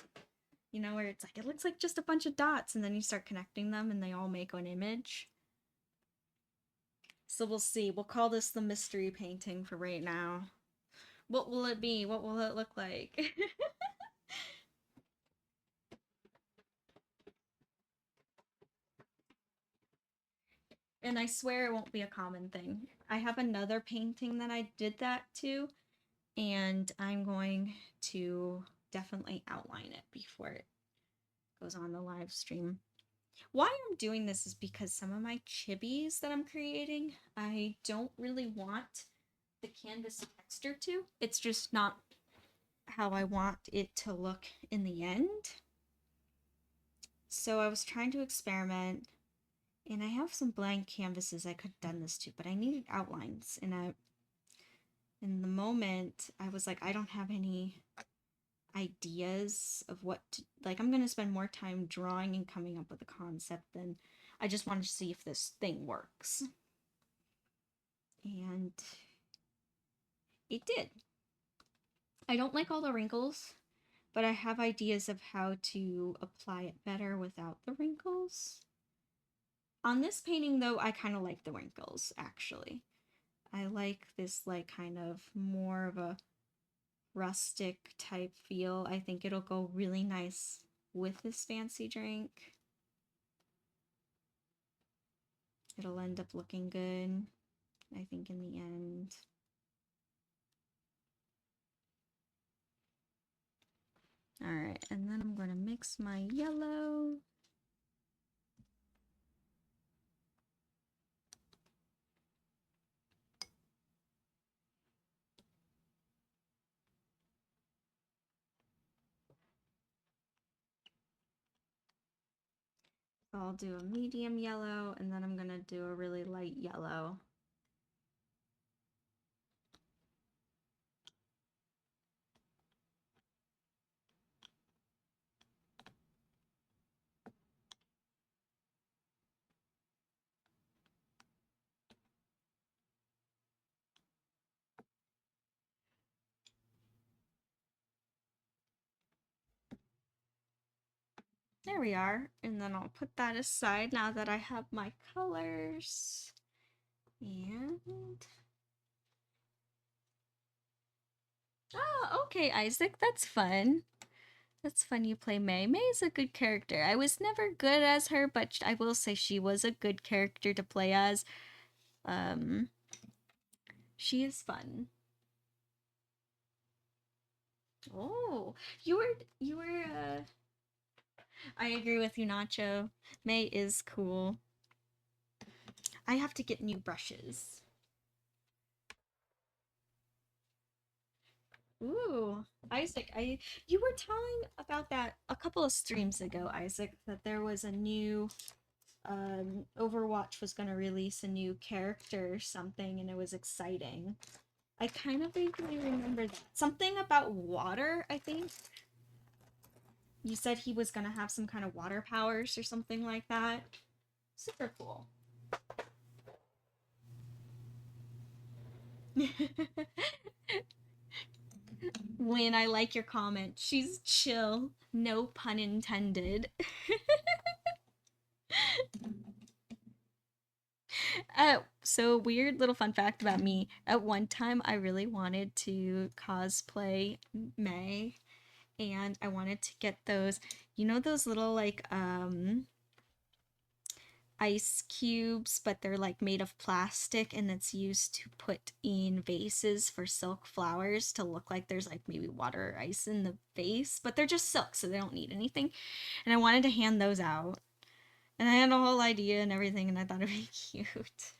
You know, where it's like it looks like just a bunch of dots and then you start connecting them and they all make an image. So we'll see. We'll call this the mystery painting for right now. What will it be? What will it look like? And I swear it won't be a common thing. I have another painting that I did that to, and I'm going to definitely outline it before it goes on the live stream. Why I'm doing this is because some of my chibis that I'm creating, I don't really want the canvas texture to. It's just not how I want it to look in the end. So I was trying to experiment, and I have some blank canvases I could have done this to, but I needed outlines, and in the moment I was like, I don't have any ideas of what to, like, I'm gonna spend more time drawing and coming up with a concept than I just wanted to see if this thing works. And it did. I don't like all the wrinkles, but I have ideas of how to apply it better without the wrinkles. On this painting though, I kind of like the wrinkles actually. I like this like kind of more of a rustic type feel. I think it'll go really nice with this fancy drink. It'll end up looking good, I think, in the end. All right, and then I'm going to mix my yellow. I'll do a medium yellow, and then I'm going to do a really light yellow. There we are. And then I'll put that aside now that I have my colors. And... oh, okay, Isaac, that's fun. That's fun you play May. May is a good character. I was never good as her, but I will say she was a good character to play as. She is fun. Oh, I agree with you, Nacho. May is cool. I have to get new brushes. Ooh, Isaac, you were telling about that a couple of streams ago, Isaac, that there was a new Overwatch was going to release a new character or something, and it was exciting. I kind of vaguely remember that. Something about water, I think. You said he was going to have some kind of water powers or something like that. Super cool. When I like your comment, she's chill. No pun intended. So weird little fun fact about me. At one time, I really wanted to cosplay May, and I wanted to get those, those little like ice cubes, but they're like made of plastic, and it's used to put in vases for silk flowers to look like there's like maybe water or ice in the vase, but they're just silk, so they don't need anything. And I wanted to hand those out. And I had a whole idea and everything, and I thought it'd be cute.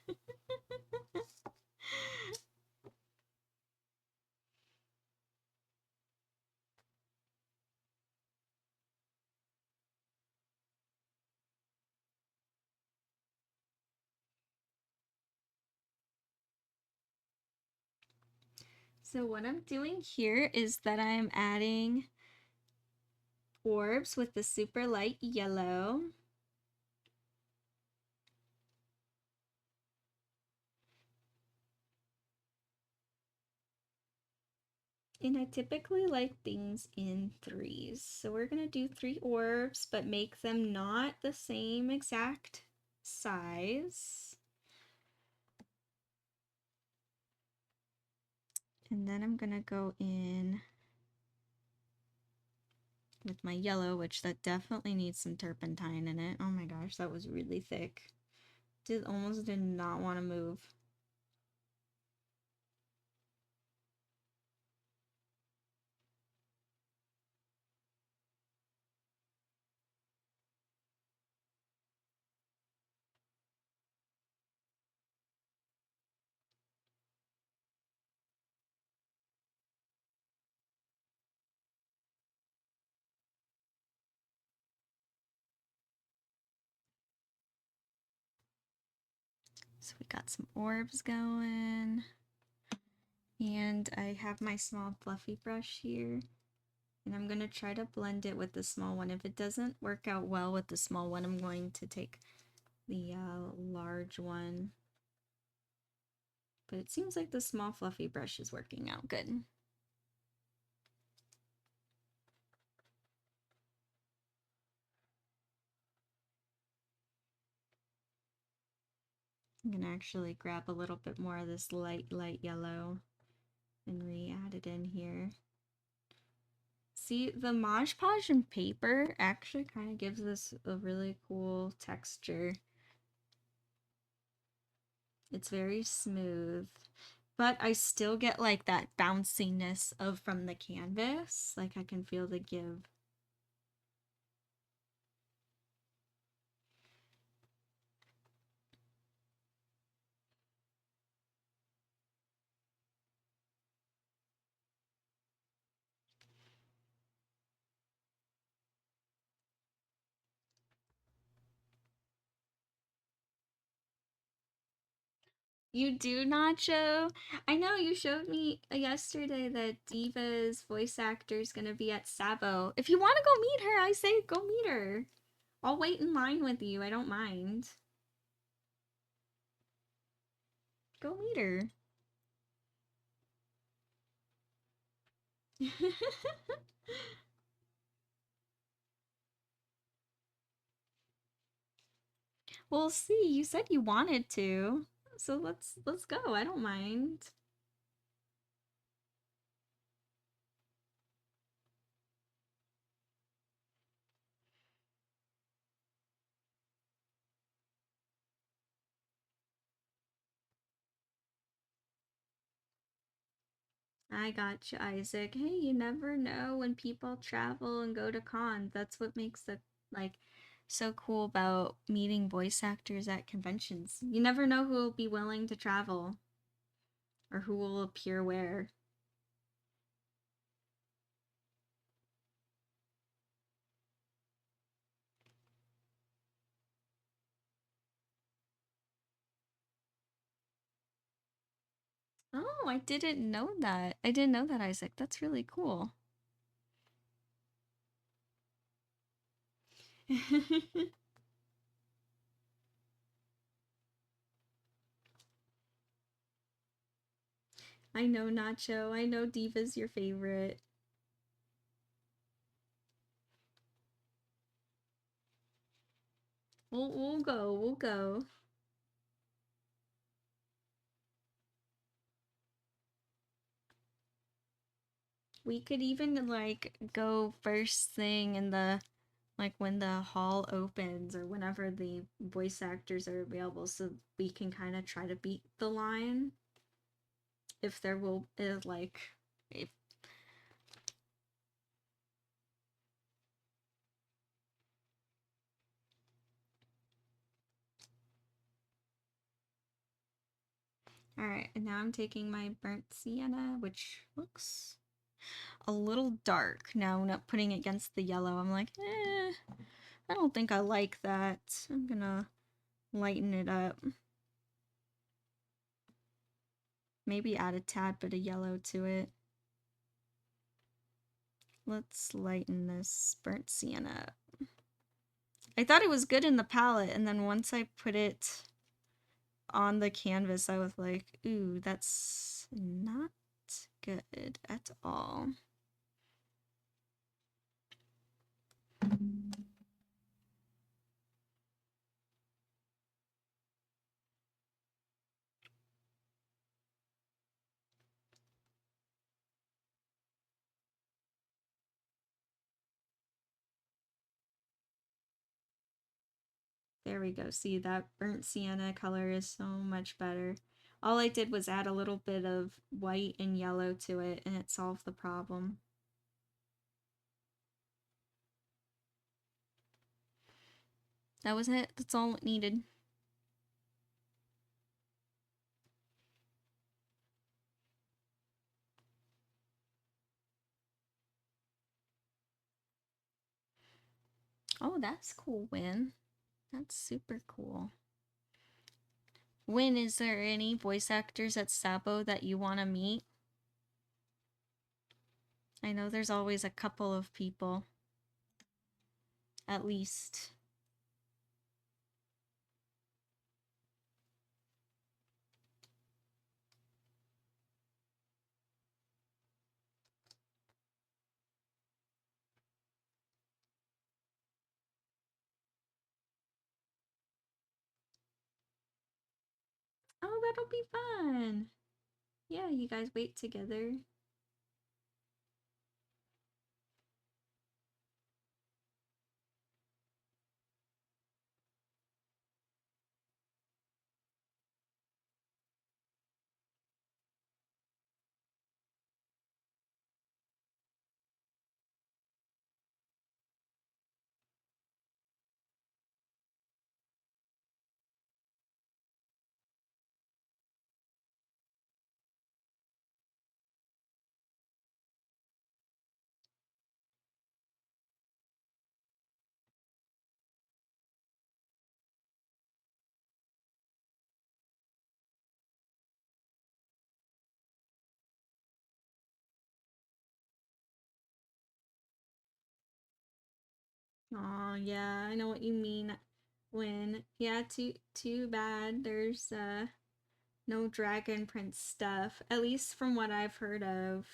So what I'm doing here is that I'm adding orbs with the super light yellow. And I typically like things in threes. So we're going to do 3 orbs, but make them not the same exact size. And then I'm going to go in with my yellow, which that definitely needs some turpentine in it. Oh my gosh, that was really thick. Almost did not want to move. So we got some orbs going. And I have my small fluffy brush here. And I'm going to try to blend it with the small one. If it doesn't work out well with the small one, I'm going to take the large one. But it seems like the small fluffy brush is working out good. I'm going to actually grab a little bit more of this light yellow and re-add it in here. See, the Mod Podge and paper actually kind of gives this a really cool texture. It's very smooth, but I still get like that bounciness of from the canvas. Like I can feel the give. You do, Nacho? I know you showed me yesterday that Diva's voice actor is gonna be at Sabo. If you want to go meet her, I say go meet her. I'll wait in line with you. I don't mind. Go meet her. We'll see. You said you wanted to. So let's go. I don't mind. I got you, Isaac. Hey, you never know when people travel and go to cons. That's what makes it like so cool about meeting voice actors at conventions. You never know who will be willing to travel or who will appear where. I didn't know that. I didn't know that, Isaac. That's really cool. I know, Nacho. I know Diva's your favorite. We'll go. We'll go. We could even like go first thing in the like when the hall opens or whenever the voice actors are available so we can kind of try to beat the line if there will like if all right, and now I'm taking my burnt sienna, which looks a little dark. Now not putting it against the yellow, I'm like, I don't think I like that. I'm gonna lighten it up. Maybe add a tad bit of yellow to it. Let's lighten this burnt sienna up. I thought it was good in the palette, and then once I put it on the canvas, I was like, ooh, that's not good at all. There we go. See, that burnt sienna color is so much better. All I did was add a little bit of white and yellow to it, and it solved the problem. That was it. That's all it needed. Oh, that's cool, Win. That's super cool. Win, is there any voice actors at Sabo that you want to meet? I know there's always a couple of people. At least. Oh, that'll be fun. Yeah, you guys wait together. Oh yeah, I know what you mean. When yeah, too bad. There's no Dragon Prince stuff, at least from what I've heard of.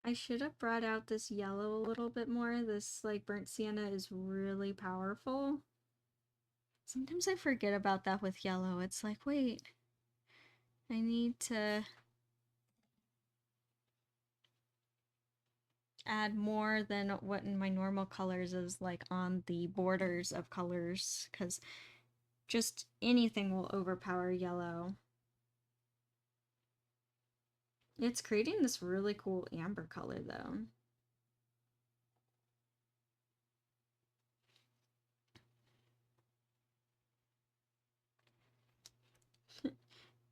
I should have brought out this yellow a little bit more. This like burnt sienna is really powerful. Sometimes I forget about that with yellow. It's like, wait, I need to add more than what in my normal colors is like on the borders of colors, because just anything will overpower yellow. It's creating this really cool amber color though.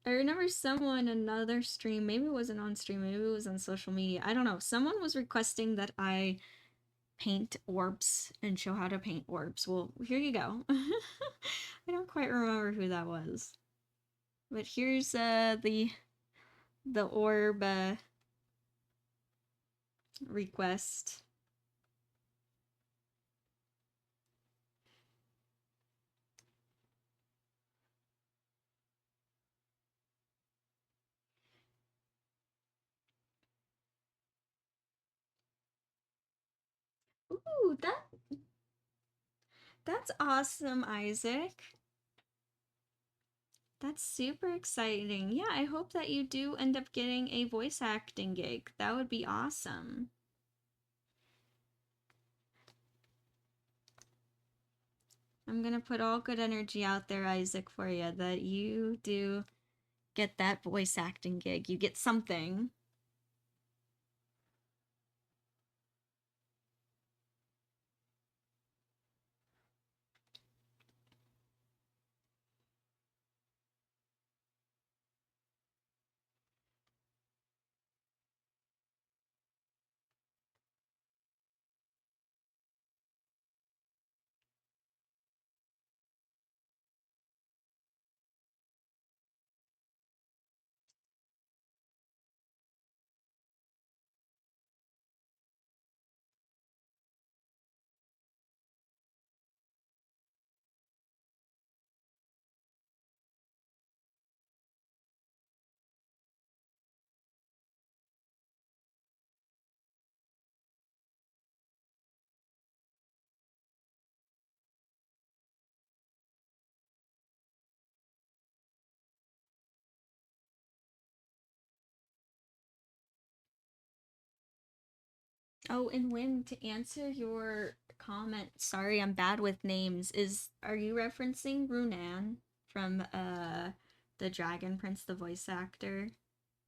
I remember someone, another stream, maybe it wasn't on stream, maybe it was on social media, I don't know, someone was requesting that I paint orbs and show how to paint orbs. Well, here you go. I don't quite remember who that was. But here's the orb request. Ooh, that's awesome, Isaac. That's super exciting. Yeah, I hope that you do end up getting a voice acting gig. That would be awesome. I'm gonna put all good energy out there, Isaac, for you, that you do get that voice acting gig. You get something. Oh, and Win, to answer your comment, sorry, I'm bad with names, are you referencing Runan from the Dragon Prince, the voice actor?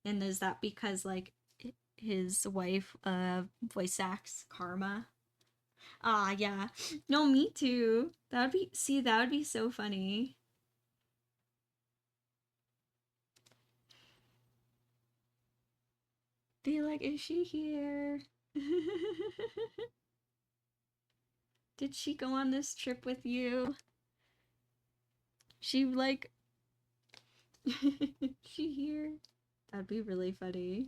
And is that because like his wife voice acts Karma? Ah, yeah. No, me too. That would be so funny. Be like, is she here? Did she go on this trip with you? She like she here? That'd be really funny.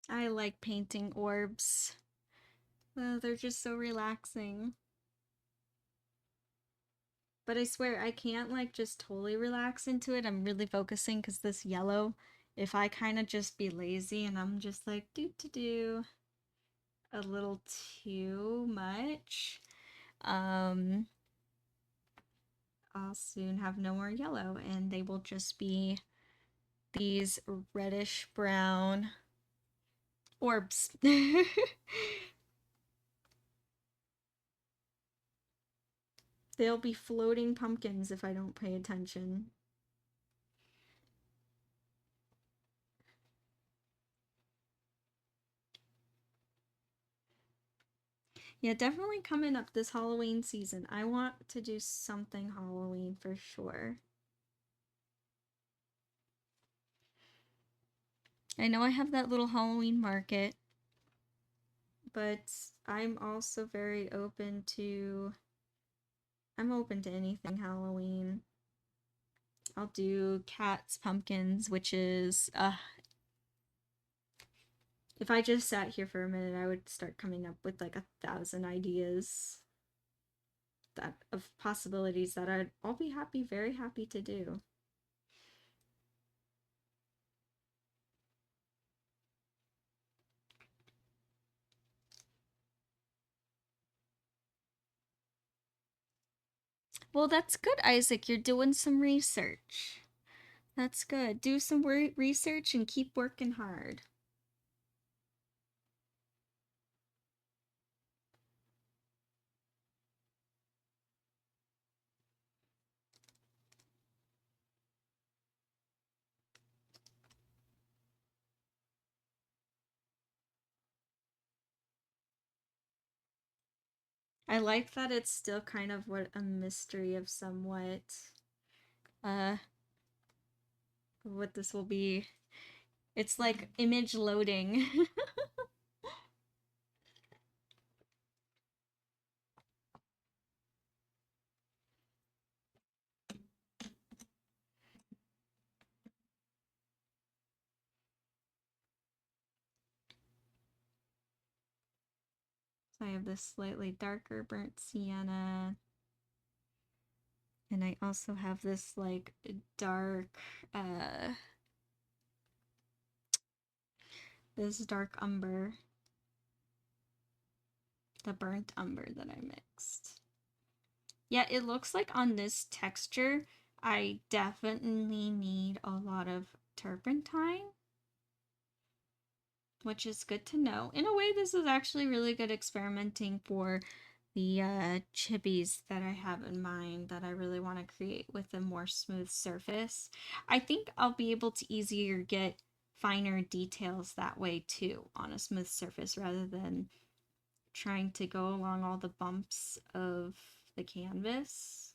I like painting orbs. Oh, they're just so relaxing. But I swear I can't like just totally relax into it. I'm really focusing because this yellow, if I kind of just be lazy and I'm just like do a little too much, um, I'll soon have no more yellow and they will just be these reddish brown orbs. They'll be floating pumpkins if I don't pay attention. Yeah, definitely coming up this Halloween season. I want to do something Halloween for sure. I know I have that little Halloween market. but I'm also very open to, I'm open to anything Halloween. I'll do cats, pumpkins, witches. If I just sat here for a minute, I would start coming up with like 1,000 ideas that of possibilities that I'll be happy, very happy to do. Well, that's good, Isaac. You're doing some research. That's good. Do some research and keep working hard. I like that it's still kind of what a mystery of somewhat uh what this will be. It's like image loading. So I have this slightly darker burnt sienna. And I also have this like dark this dark umber. The burnt umber that I mixed. Yeah, it looks like on this texture, I definitely need a lot of turpentine, which is good to know. In a way, this is actually really good experimenting for the chippies that I have in mind that I really want to create with a more smooth surface. I think I'll be able to easier get finer details that way too on a smooth surface rather than trying to go along all the bumps of the canvas.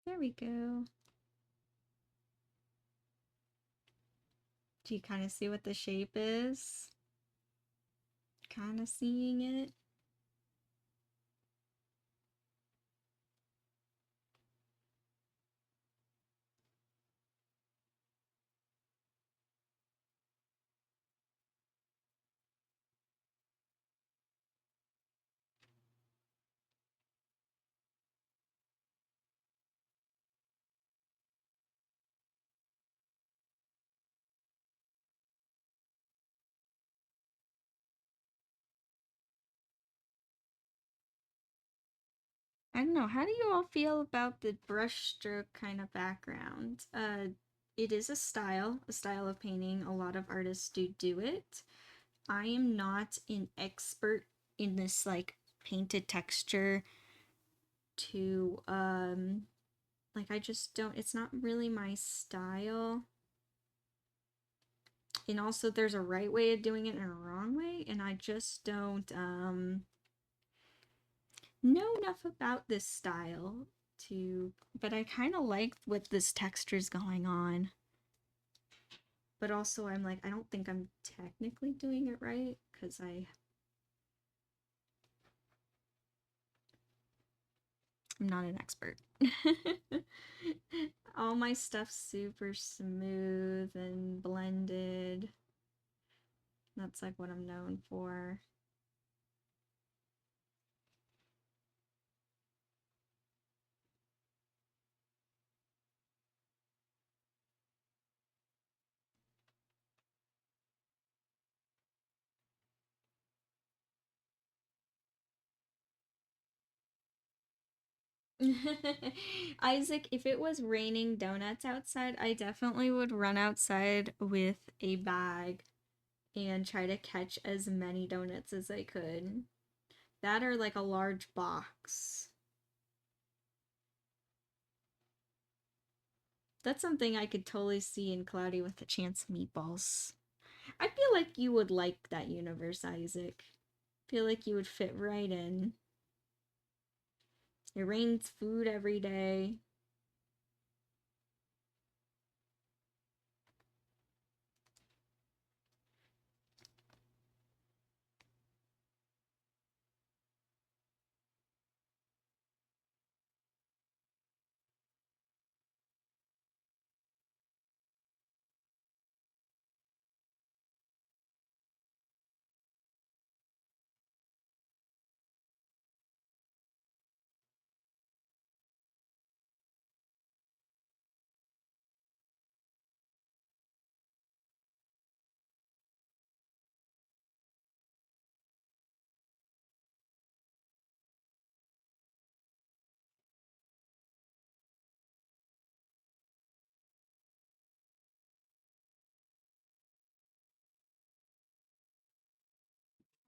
There we go. Do you kind of see what the shape is? Kind of seeing it? I don't know. How do you all feel about the brushstroke kind of background? It is a style of painting. A lot of artists do it. I am not an expert in this like painted texture to like I just don't, it's not really my style. And also there's a right way of doing it and a wrong way, and I just don't know enough about this style to, but I kind of like what this texture's going on. but also I'm like, I don't think I'm technically doing it right because I'm not an expert. All my stuff's super smooth and blended. That's like what I'm known for. Isaac, if it was raining donuts outside, I definitely would run outside with a bag and try to catch as many donuts as I could. That or like a large box. That's something I could totally see in Cloudy with a Chance of Meatballs. I feel like you would like that universe, Isaac. I feel like you would fit right in. It rains food every day.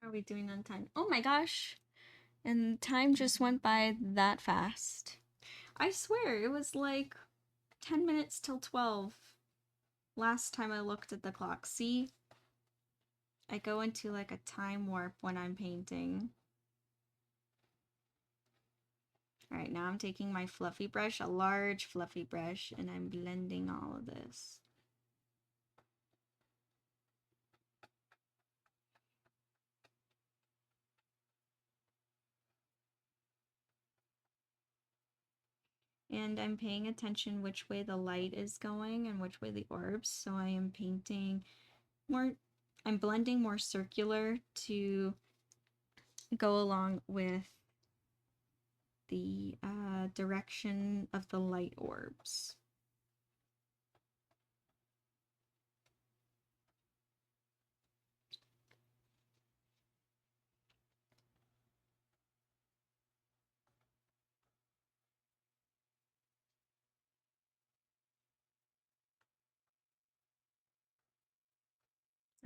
How are we doing on time? Oh my gosh. And time just went by that fast. I swear, it was like 10 minutes till 12 last time I looked at the clock. See? I go into like a time warp when I'm painting. Alright, now I'm taking my fluffy brush, a large fluffy brush, and I'm blending all of this. And I'm paying attention which way the light is going and which way the orbs. So I am painting more, I'm blending more circular to go along with the direction of the light orbs.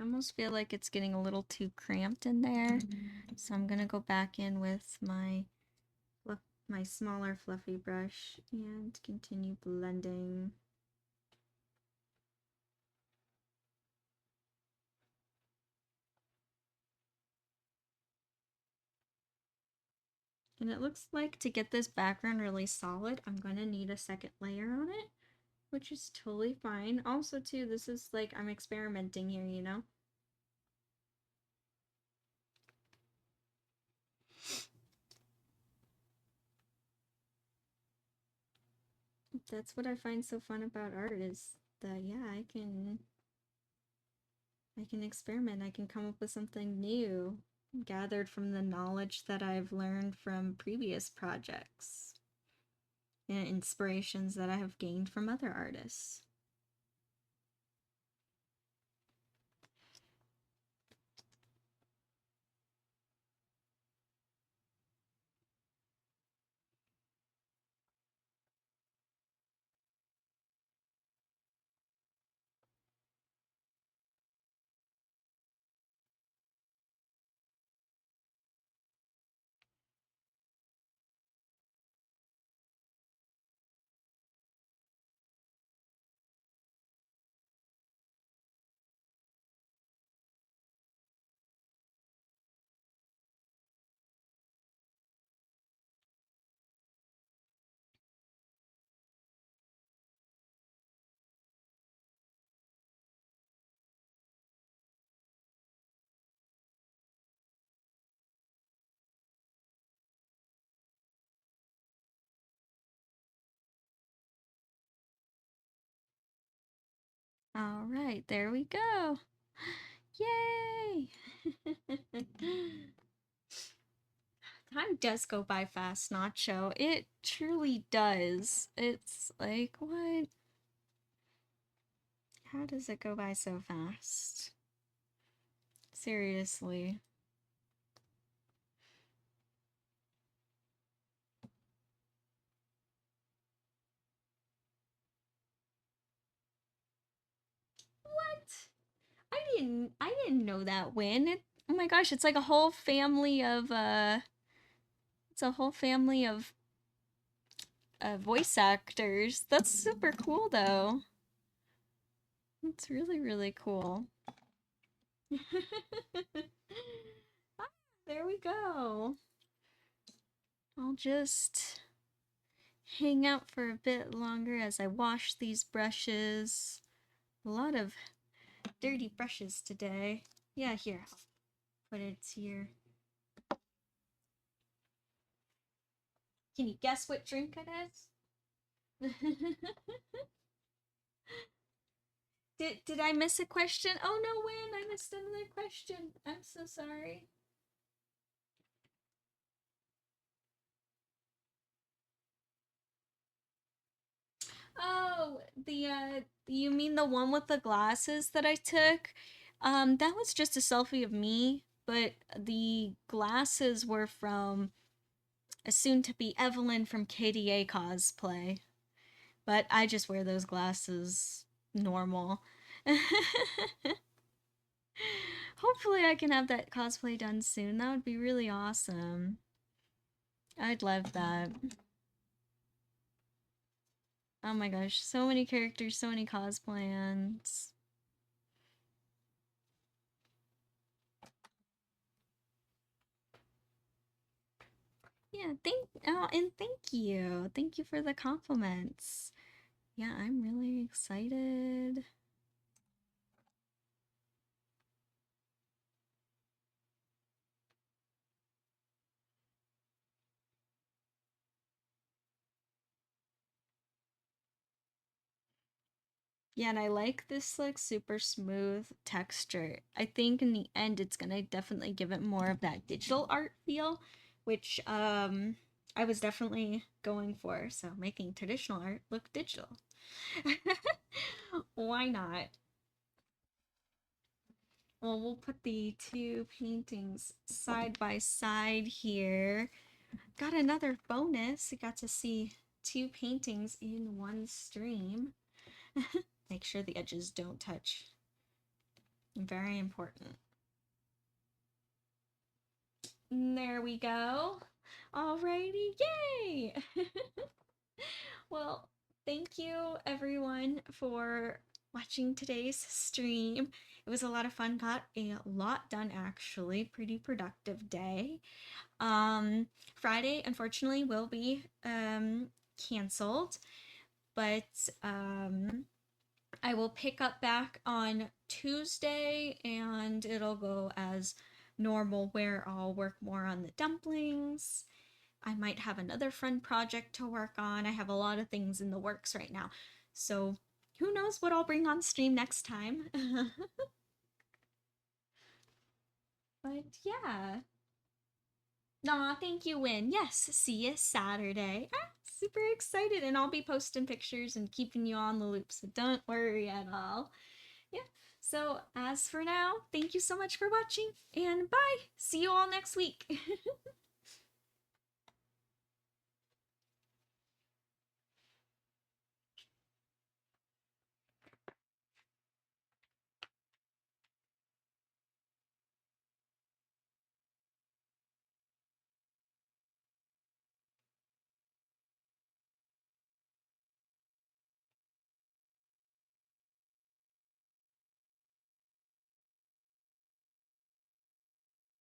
I almost feel like it's getting a little too cramped in there. So I'm gonna go back in with my smaller fluffy brush and continue blending. And it looks like to get this background really solid, I'm gonna need a second layer on it, which is totally fine. Also too, this is like, I'm experimenting here, you know? That's what I find so fun about art is that, yeah, I can experiment. I can come up with something new, gathered from the knowledge that I've learned from previous projects and inspirations that I have gained from other artists. All right, there we go. Yay! Time does go by fast, Nacho. It truly does. It's like, what? How does it go by so fast? Seriously. What? I didn't know that win. Oh my gosh, it's like a whole family of it's a whole family of voice actors. That's super cool though. It's really, really cool. Ah, there we go. I'll just hang out for a bit longer as I wash these brushes. A lot of dirty brushes today. Yeah, here. I'll put it here. Can you guess what drink it is? Did I miss a question? Oh no, Win, I missed another question. I'm so sorry. Oh, you mean the one with the glasses that I took? That was just a selfie of me, but the glasses were from a soon-to-be Evelyn from KDA cosplay. But I just wear those glasses normal. Hopefully I can have that cosplay done soon. That would be really awesome. I'd love that. Oh my gosh, so many characters, so many cosplans. Yeah, thank you. Thank you for the compliments. Yeah, I'm really excited. Yeah, and I like this like super smooth texture. I think in the end it's gonna definitely give it more of that digital art feel, which I was definitely going for. So making traditional art look digital. Why not? Well, we'll put the two paintings side by side here. Got another bonus. I got to see two paintings in one stream. Make sure the edges don't touch. Very important. There we go. Alrighty, yay! Well, thank you everyone for watching today's stream. It was a lot of fun. Got a lot done actually. Pretty productive day. Friday unfortunately will be canceled, but I will pick up back on Tuesday and it'll go as normal where I'll work more on the dumplings. I might have another fun project to work on. I have a lot of things in the works right now. So who knows what I'll bring on stream next time. But yeah. Aw, thank you, Win. Yes, see you Saturday. Ah, super excited, and I'll be posting pictures and keeping you on the loop, so don't worry at all. Yeah, so as for now, thank you so much for watching, and bye! See you all next week!